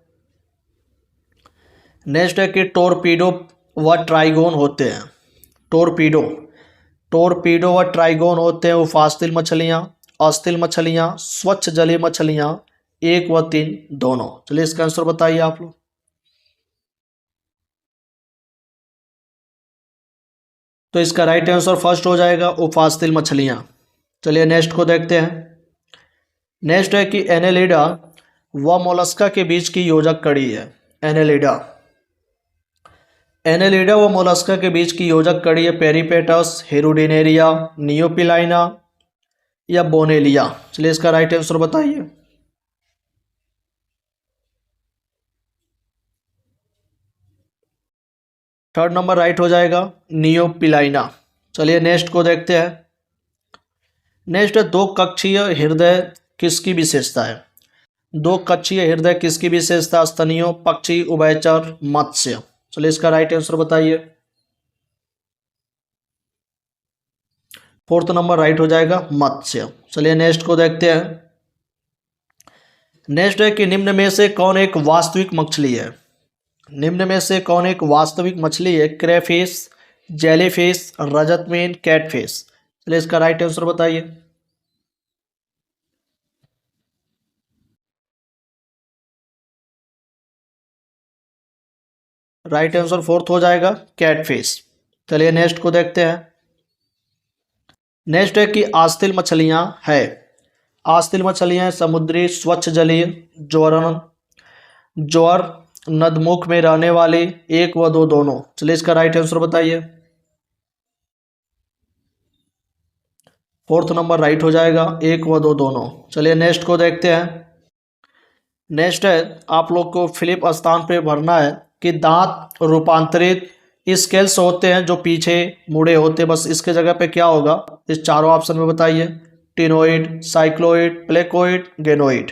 नेक्स्ट है कि टोरपीडो व ट्राइगोन होते हैं। टोरपीडो टोरपीडो व ट्राइगोन होते हैं उपास्थल मछलियाँ, अस्थिल मछलियाँ, स्वच्छ जलीय मछलियाँ, एक व तीन दोनों। चलिए इसका आंसर बताइए आप लोग। तो इसका राइट आंसर फर्स्ट हो जाएगा, उपास्थल मछलियाँ। चलिए नेक्स्ट को देखते हैं। नेक्स्ट है कि एनेलिडा व मोलस्का के बीच की योजक कड़ी है। एनेलिडा व मोलस्का के बीच की योजक कड़ी है पेरिपेटस, हेरुडिनेरिया, नियोपिलाइना, या बोनेलिया। चलिए इसका राइट आंसर बताइए। थर्ड नंबर राइट हो जाएगा, नियोपिलाइना। चलिए नेक्स्ट को देखते हैं। नेक्स्ट है दो कक्षीय हृदय किसकी विशेषता है? दो कक्षीय हृदय किसकी विशेषता? स्तनियों, पक्षी, उभयचर, मत्स्य। चलिए इसका राइट आंसर बताइए। फोर्थ नंबर राइट हो जाएगा, मत्स्य। चलिए नेक्स्ट को देखते हैं। नेक्स्ट है कि निम्न में से कौन एक वास्तविक मछली है? निम्न में से कौन एक वास्तविक मछली है? क्रेफिश, जेलीफिश, रजतमीन, कैटफिश। चलिए इसका राइट आंसर बताइए। राइट आंसर फोर्थ हो जाएगा, कैटफिश। चलिए नेक्स्ट को देखते हैं। नेक्स्ट है कि आस्तिल मछलियां है। आस्तिल मछलियां समुद्री, स्वच्छ जलीय, ज्वार नदमुख में रहने वाली, एक व दो दोनों। चलिए इसका राइट आंसर बताइए। फोर्थ नंबर राइट हो जाएगा, एक व दो दोनों। चलिए नेक्स्ट को देखते हैं। नेक्स्ट है आप लोग को फिलिप स्थान पे भरना है कि दांत रूपांतरित स्केल्स होते हैं जो पीछे मुड़े होते हैं, बस इसके जगह पे क्या होगा इस चारों ऑप्शन में बताइए। Ctenoid, cycloid, placoid, गेनोइड।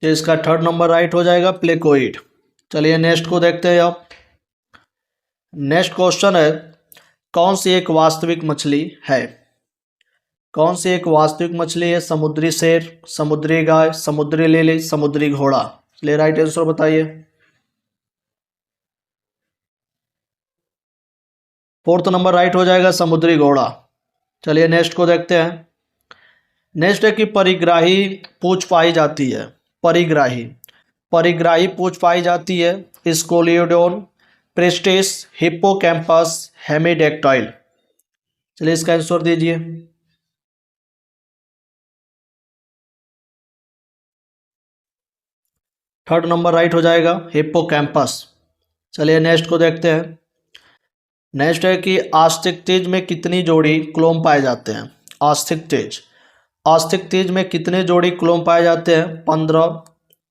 तो इसका थर्ड नंबर राइट हो जाएगा, प्लेकोइड। चलिए नेक्स्ट को देखते हैं अब। नेक्स्ट क्वेश्चन है कौन सी एक वास्तविक मछली है? कौन सी एक वास्तविक मछली है? समुद्री शेर, समुद्री गाय, समुद्री लिली, समुद्री घोड़ा। चलिए राइट आंसर बताइए। फोर्थ नंबर राइट हो जाएगा समुद्री घोड़ा। चलिए नेक्स्ट को देखते हैं। नेक्स्ट है कि परिग्राही पूंछ पाई जाती है। परिग्राही, परिग्राही पूंछ पाई जाती है स्कोलियोडोन, प्रेस्टिस, हिप्पोकैम्पस, हेमिडेक्टाइल। चलिए इसका आंसर दीजिए। थर्ड नंबर राइट हो जाएगा हिप्पोकैम्पस। चलिए नेक्स्ट को देखते हैं। नेक्स्ट है कि आस्तिक तेज में कितनी जोड़ी क्लोम पाए जाते हैं। आस्तिक तेज, आस्तिक तेज में कितने जोड़ी क्लोम पाए जाते हैं। 15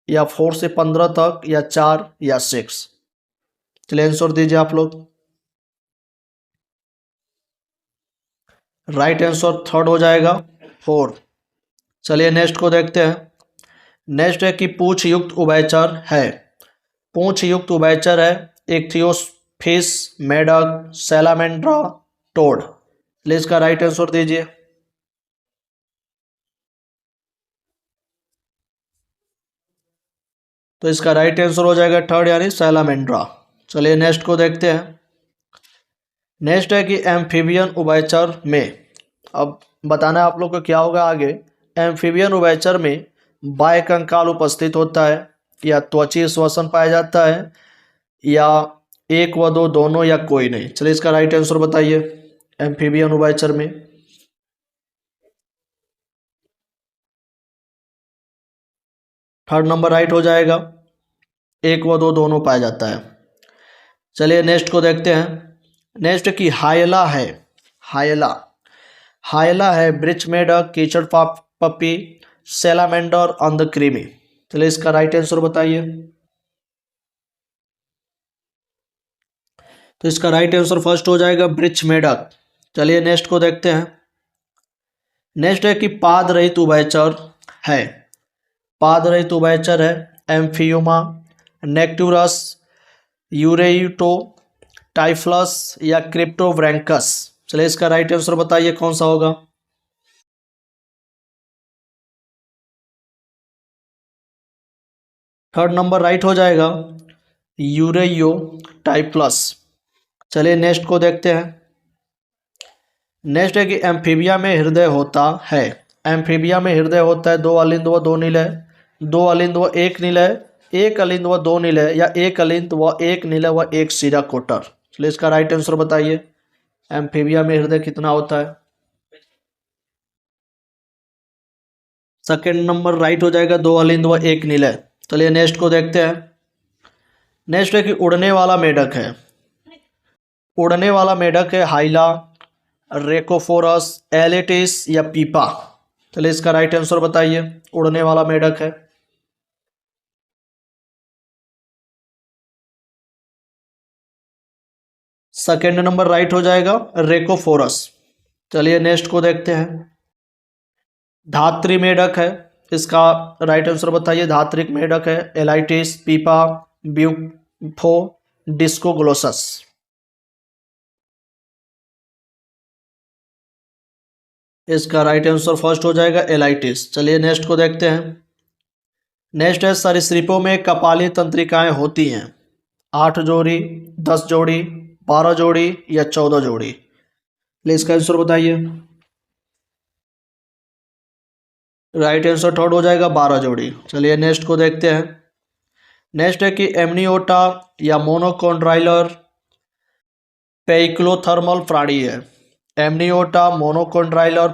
या 4 से 15 तक या 4 या 6। चलिए आंसर दीजिए आप लोग। राइट आंसर थर्ड हो जाएगा 4। चलिए नेक्स्ट को देखते हैं। नेक्स्ट है कि पूंछ युक्त उभयचर है। पूंछ युक्त उभयचर है इक्थियोफिश, मेढक, सैलामेंड्रा, टोड। चलिए इसका राइट आंसर दीजिए। तो इसका राइट आंसर हो जाएगा थर्ड यानी सैलामेंड्रा। चलिए नेक्स्ट को देखते हैं। नेक्स्ट है कि एम्फीबियन उभयचर में, अब बताना है आप लोग को क्या होगा आगे। एम्फीबियन उभयचर में बाह्यकंकाल उपस्थित होता है, या त्वची श्वसन पाया जाता है, या एक व दो दोनों, या कोई नहीं। चलिए इसका राइट आंसर बताइए एम्फीबियन उभयचर में। थर्ड नंबर राइट हो जाएगा, एक व दो दोनों पाया जाता है। चलिए नेक्स्ट को देखते हैं। नेक्स्ट की हायला है। हायला, हायला है वृक्ष मेढक, कीचड़ पपी, सैलामेंडर, अंधकृमि। चलिए इसका राइट आंसर बताइए। तो इसका राइट आंसर फर्स्ट हो जाएगा वृक्ष मेढक। चलिए नेक्स्ट को देखते हैं। नेक्स्ट है कि पाद रहित उभयचर है। पाद रहित उभयचर है एम्फियोमा, नेक्टुरस, यूरेयुटो, टाइफ्लस, या क्रिप्टोव्रैंकस। चलिए इसका राइट आंसर बताइए कौन सा होगा। थर्ड नंबर राइट हो जाएगा यूरेयो टाइप्लस। चलिए नेक्स्ट को देखते हैं। नेक्स्ट है कि एम्फीबिया में हृदय होता है। एम्फीबिया में हृदय होता है 2 अलिंद व 2 निलय, 2 अलिंद व 1 निलय, 1 अलिंद व 2 निलय, या 1 अलिंद व 1 निलय व 1 सीरा कोटर। चलिए इसका राइट आंसर बताइए। एम्फीबिया में हृदय कितना होता है। सेकेंड नंबर राइट हो जाएगा 2 अलिंद व 1 निलय। चलिए नेक्स्ट को देखते हैं। नेक्स्ट है कि उड़ने वाला मेढक है। उड़ने वाला मेढक है हाइला, रेकोफोरस, एलेटिस, या पीपा। चलिए इसका राइट आंसर बताइए। उड़ने वाला मेढक है। सेकेंड नंबर राइट हो जाएगा रेकोफोरस। चलिए नेक्स्ट को देखते हैं। धात्री मेढक है, इसका राइट आंसर बताइए। धात्रिक मेढक है एलाइटिस, पीपा, ब्यूफो, डिस्कोग्लोसस। इसका राइट आंसर फर्स्ट हो जाएगा एलाइटिस। चलिए नेक्स्ट को देखते हैं। नेक्स्ट है सरीसृपों में कपाली तंत्रिकाएं होती हैं 8 जोड़ी, 10 जोड़ी, 12 जोड़ी, या 14 जोड़ी। प्लीज इसका आंसर बताइए। राइट आंसर थर्ड हो जाएगा 12 जोड़ी। चलिए नेक्स्ट को देखते हैं। नेक्स्ट है कि एमनियोटा या मोनोकॉन्ड्राइलर पेइक्लोथर्मल प्राणी है। एमनियोटा, मोनोकॉन्ड्राइलर,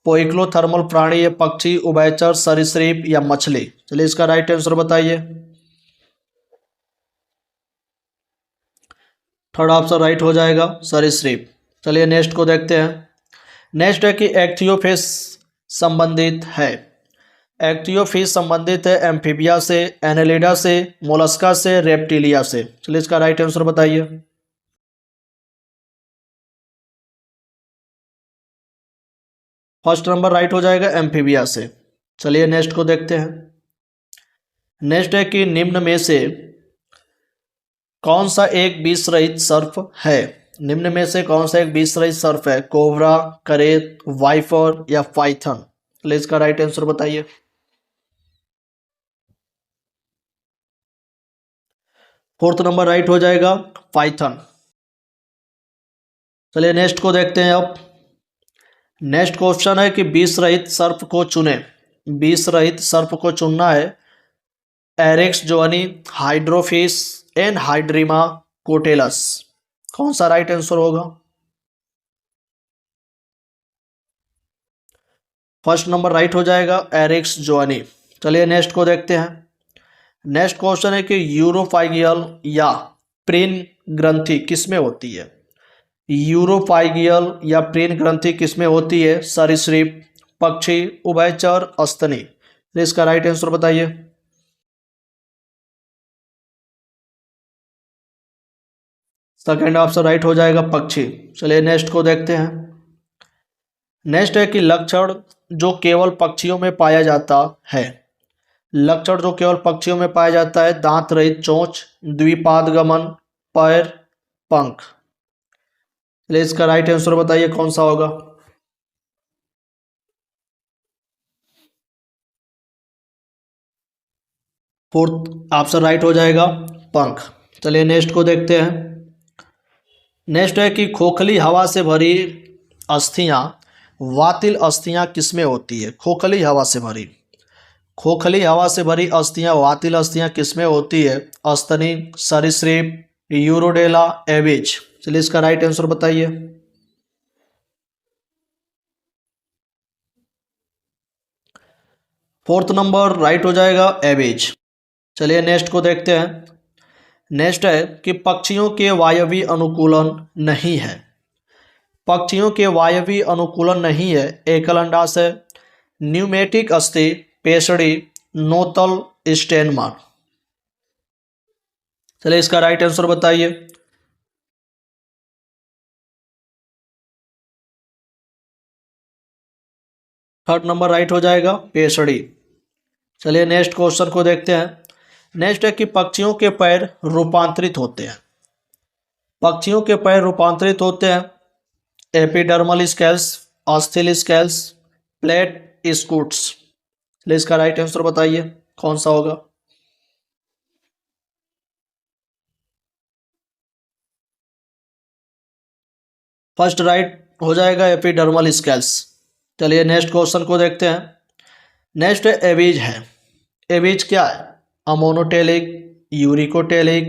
पोइक्लोथर्मल प्राणी है पक्षी, उभयचर, सरीसृप, या मछली। चलिए इसका राइट आंसर बताइए। थर्ड ऑप्शन राइट हो जाएगा सरीसृप। चलिए नेक्स्ट को देखते हैं। नेक्स्ट है कि एक्थियोफिश संबंधित है। एक्टियोफिश संबंधित है एम्फीबिया से, एनेलिडा से, मोलस्का से, रेप्टिलिया से। चलिए इसका राइट आंसर बताइए। फर्स्ट नंबर राइट हो जाएगा एम्फीबिया से। चलिए नेक्स्ट को देखते हैं। नेक्स्ट है कि निम्न में से कौन सा एक विष रहित सर्प है। निम्न में से कौन सा एक विष रहित सर्प है। कोबरा, करेत, वाइफर, या पाइथन। चलिए इसका राइट आंसर बताइए। फोर्थ नंबर राइट हो जाएगा पाइथन। चलिए नेक्स्ट को देखते हैं अब। नेक्स्ट क्वेश्चन है कि विष रहित सर्प को चुने। विष रहित सर्प को चुनना है। एरेक्स जोनी, हाइड्रोफिस, एन हाइड्रीमा, कोटेलस। कौन सा राइट आंसर होगा? फर्स्ट नंबर राइट हो जाएगा एरिक्स जोनी। चलिए नेक्स्ट को देखते हैं। नेक्स्ट क्वेश्चन है कि यूरोफाइगियल या प्रीन ग्रंथि किसमें होती है? यूरोफाइगियल या प्रीन ग्रंथि किसमें होती है? सरीसृप, पक्षी, उभयचर, स्तनी। तो इसका राइट आंसर बताइए। सेकेंड ऑप्शन राइट हो जाएगा पक्षी। चलिए नेक्स्ट को देखते हैं। नेक्स्ट है कि लक्षण जो केवल पक्षियों में पाया जाता है। लक्षण जो केवल पक्षियों में पाया जाता है। दांत रहित चोंच, द्विपाद गमन, पैर, पंख। चलिए इसका राइट आंसर बताइए कौन सा होगा। फोर्थ ऑप्शन राइट हो जाएगा पंख। चलिए नेक्स्ट को देखते हैं। नेक्स्ट है कि खोखली हवा से भरी अस्थियां, वातिल अस्थियां किसमें होती है? खोखली हवा से भरी, खोखली हवा से भरी अस्थियां, वातिल अस्थियां किसमें होती है? स्तनी, सरीसृप, यूरोडेला, एविज। चलिए इसका राइट आंसर बताइए। फोर्थ नंबर राइट हो जाएगा एविज। चलिए नेक्स्ट को देखते हैं। नेक्स्ट है कि पक्षियों के वायवीय अनुकूलन नहीं है। पक्षियों के वायवीय अनुकूलन नहीं है। एकल अंडाशय, न्यूमेटिक अस्थि, पेशड़ी, नोतल, स्टेनमान। चलिए इसका राइट आंसर बताइए। थर्ड नंबर राइट हो जाएगा पेशड़ी। चलिए नेक्स्ट क्वेश्चन को देखते हैं। नेक्स्ट है कि पक्षियों के पैर रूपांतरित होते हैं। पक्षियों के पैर रूपांतरित होते हैं। Epidermal scales, osteal scales, plate, scutes. चलिए इसका राइट आंसर बताइए कौन सा होगा। फर्स्ट राइट हो जाएगा एपिडर्मल स्केल्स। चलिए नेक्स्ट क्वेश्चन को देखते हैं। नेक्स्ट एविज है। एविज क्या है? अमोनोटेलिक, यूरिकोटेलिक,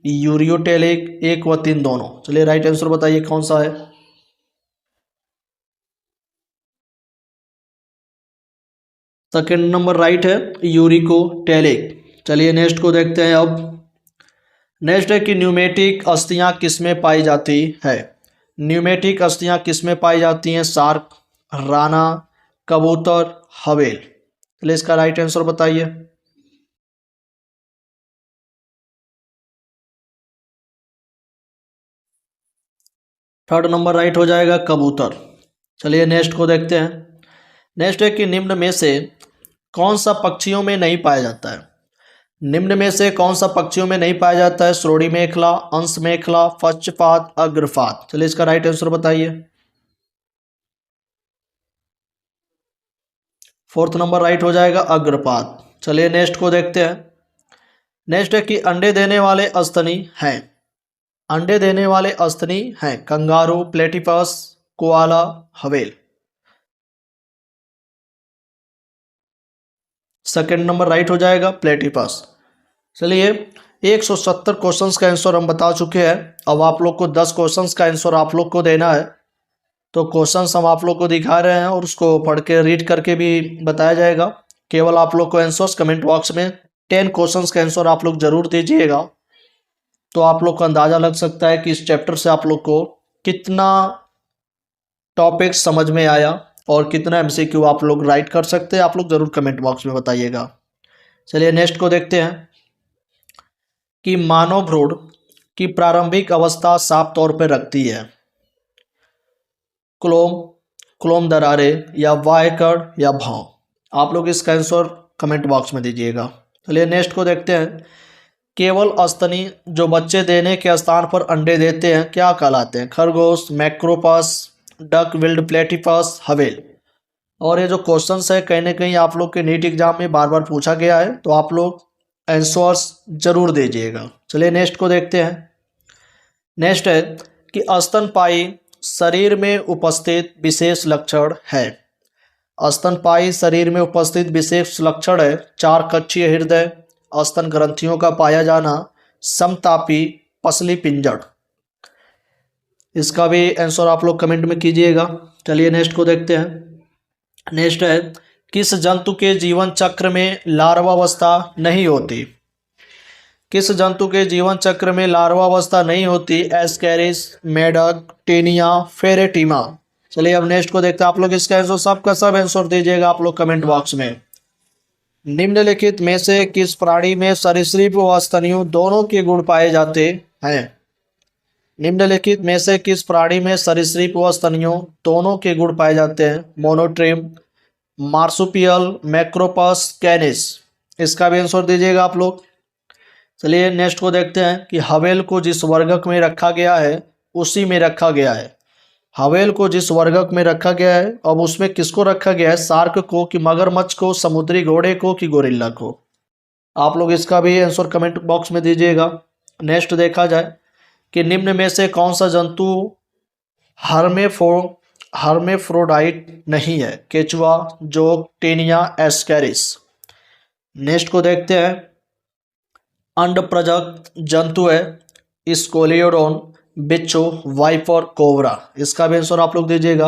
यूरियोटेलिक, एक व तीन दोनों। चलिए राइट आंसर बताइए कौन सा है। सेकेंड नंबर राइट है यूरिकोटेलिक। चलिए नेक्स्ट को देखते हैं अब। नेक्स्ट है कि न्यूमेटिक अस्थियां किसमें पाई जाती है? न्यूमेटिक अस्थियां किसमें पाई जाती हैं? शार्क, राना, कबूतर, हवेल। चलिए इसका राइट आंसर बताइए। थर्ड नंबर राइट हो जाएगा कबूतर। चलिए नेक्स्ट को देखते हैं। नेक्स्ट है कि निम्न में से कौन सा पक्षियों में नहीं पाया जाता है? निम्न में से कौन सा पक्षियों में नहीं पाया जाता है? श्रोणी मेखला, अंश मेखला, पक्षपात, अग्रपात। चलिए इसका राइट आंसर बताइए। फोर्थ नंबर राइट हो जाएगा अग्रपात। चलिए नेक्स्ट को देखते हैं। नेक्स्ट है कि अंडे देने वाले स्तनी हैं। अंडे देने वाले स्तनी हैं। Kangaroo, platypus, koala, whale. Second number right हो जाएगा प्लेटिपस। चलिए 170 क्वेश्चंस का आंसर हम बता चुके हैं। अब आप लोग को 10 क्वेश्चंस का आंसर आप लोग को देना है। तो क्वेश्चंस हम आप लोग को दिखा रहे हैं और उसको पढ़ के रीड करके भी बताया जाएगा। केवल आप लोग को आंसर्स कमेंट बॉक्स में 10 क्वेश्चंस का आंसर आप लोग जरूर दीजिएगा। तो आप लोग को अंदाज़ा लग सकता है कि इस चैप्टर से आप लोग को कितना टॉपिक समझ में आया और कितना एमसीक्यू आप लोग राइट कर सकते हैं। आप लोग ज़रूर कमेंट बॉक्स में बताइएगा। चलिए नेक्स्ट को देखते हैं कि मानव भ्रूण की प्रारंभिक अवस्था साफ तौर पर रखती है। क्लोम, क्लोम दरारे, या वायकड़, या भाव। आप लोग इसका आंसर कमेंट बॉक्स में दीजिएगा। चलिए नेक्स्ट को देखते हैं। केवल स्तनी जो बच्चे देने के स्थान पर अंडे देते हैं क्या कहलाते हैं? खरगोश, मैक्रोपस, डक विल्ड, प्लेटिपस, हवेल। और ये जो क्वेश्चन है कहीं ना कहीं आप लोग के नीट एग्जाम में बार बार पूछा गया है। तो आप लोग आंसर्स जरूर दीजिएगा। चलिए नेक्स्ट को देखते हैं। नेक्स्ट है कि स्तनपायी शरीर में उपस्थित विशेष लक्षण है। स्तनपायी शरीर में उपस्थित विशेष लक्षण है 4 कक्षीय हृदय, स्तन ग्रंथियों का पाया जाना, समतापी पसली पिंजड़। इसका भी आंसर आप लोग कमेंट में कीजिएगा। चलिए नेक्स्ट को देखते हैं। नेक्स्ट है किस जंतु के जीवन चक्र में लार्वावस्था नहीं होती। किस जंतु के जीवन चक्र में लार्वावस्था नहीं होती। एस्केरिस, मेढक, टेनिया, फेरेटिमा। चलिए अब नेक्स्ट को देखते हैं। आप लोग इसका आंसर सबका सब आंसर दीजिएगा आप लोग कमेंट बॉक्स में। निम्नलिखित में से किस प्राणी में सरीसृप व स्तनियों दोनों के गुण पाए जाते हैं। निम्नलिखित में से किस प्राणी में सरीसृप व स्तनियों दोनों के गुण पाए जाते हैं। मोनोट्रेम, मार्सुपियल, मैक्रोपस, कैनिस। इसका भी आंसर दीजिएगा आप लोग। चलिए नेक्स्ट को देखते हैं कि हवेल को जिस वर्गक में रखा गया है उसी में रखा गया है। हवेल को जिस वर्गक में रखा गया है, अब उसमें किसको रखा गया है। शार्क को कि मगरमच्छ को, समुद्री घोड़े को कि गोरिल्ला को। आप लोग इसका भी आंसर कमेंट बॉक्स में दीजिएगा। नेक्स्ट देखा जाए कि निम्न में से कौन सा जंतु हर्मेफ्रोडाइट नहीं है। केचुआ, जोक, टेनिया, एस्केरिस। नेक्स्ट को देखते हैं। अंड प्रजक जंतु है स्कोलियोडोन, बिच्छू, वाइपर, कोबरा। इसका भी आंसर आप लोग दीजिएगा।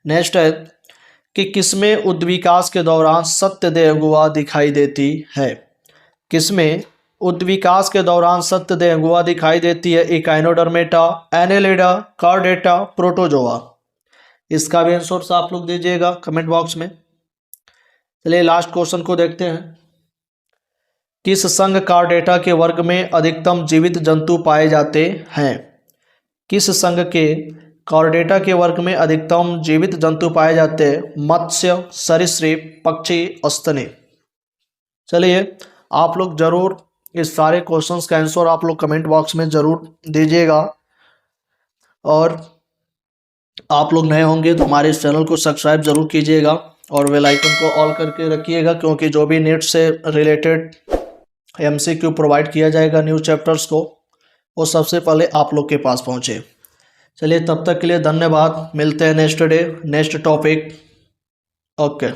नेक्स्ट है कि किसमें उद्विकास के दौरान सत्य देह गुहा दिखाई देती है। किसमें उद्विकास के दौरान सत्य देह गुहा दिखाई देती है। Echinodermata, Annelida, chordata, protozoa. इसका भी आंसर आप लोग दीजिएगा कमेंट बॉक्स में। चलिए लास्ट क्वेश्चन को देखते हैं। किस संघ कार्डेटा के वर्ग में अधिकतम जीवित जंतु पाए जाते हैं। किस संघ के कार्डेटा के वर्ग में अधिकतम जीवित जंतु पाए जाते हैं। मत्स्य, सरीसृप, पक्षी, स्तनी। चलिए आप लोग जरूर इस सारे क्वेश्चंस का आंसर आप लोग कमेंट बॉक्स में जरूर दीजिएगा। और आप लोग नए होंगे तो हमारे इस चैनल को सब्सक्राइब जरूर कीजिएगा और बेल आइकन को ऑल करके रखिएगा, क्योंकि जो भी नेट से रिलेटेड MCQ प्रोवाइड किया जाएगा न्यू चैप्टर्स को, वो सबसे पहले आप लोग के पास पहुंचे। चलिए तब तक के लिए धन्यवाद। मिलते हैं next day next topic. Okay.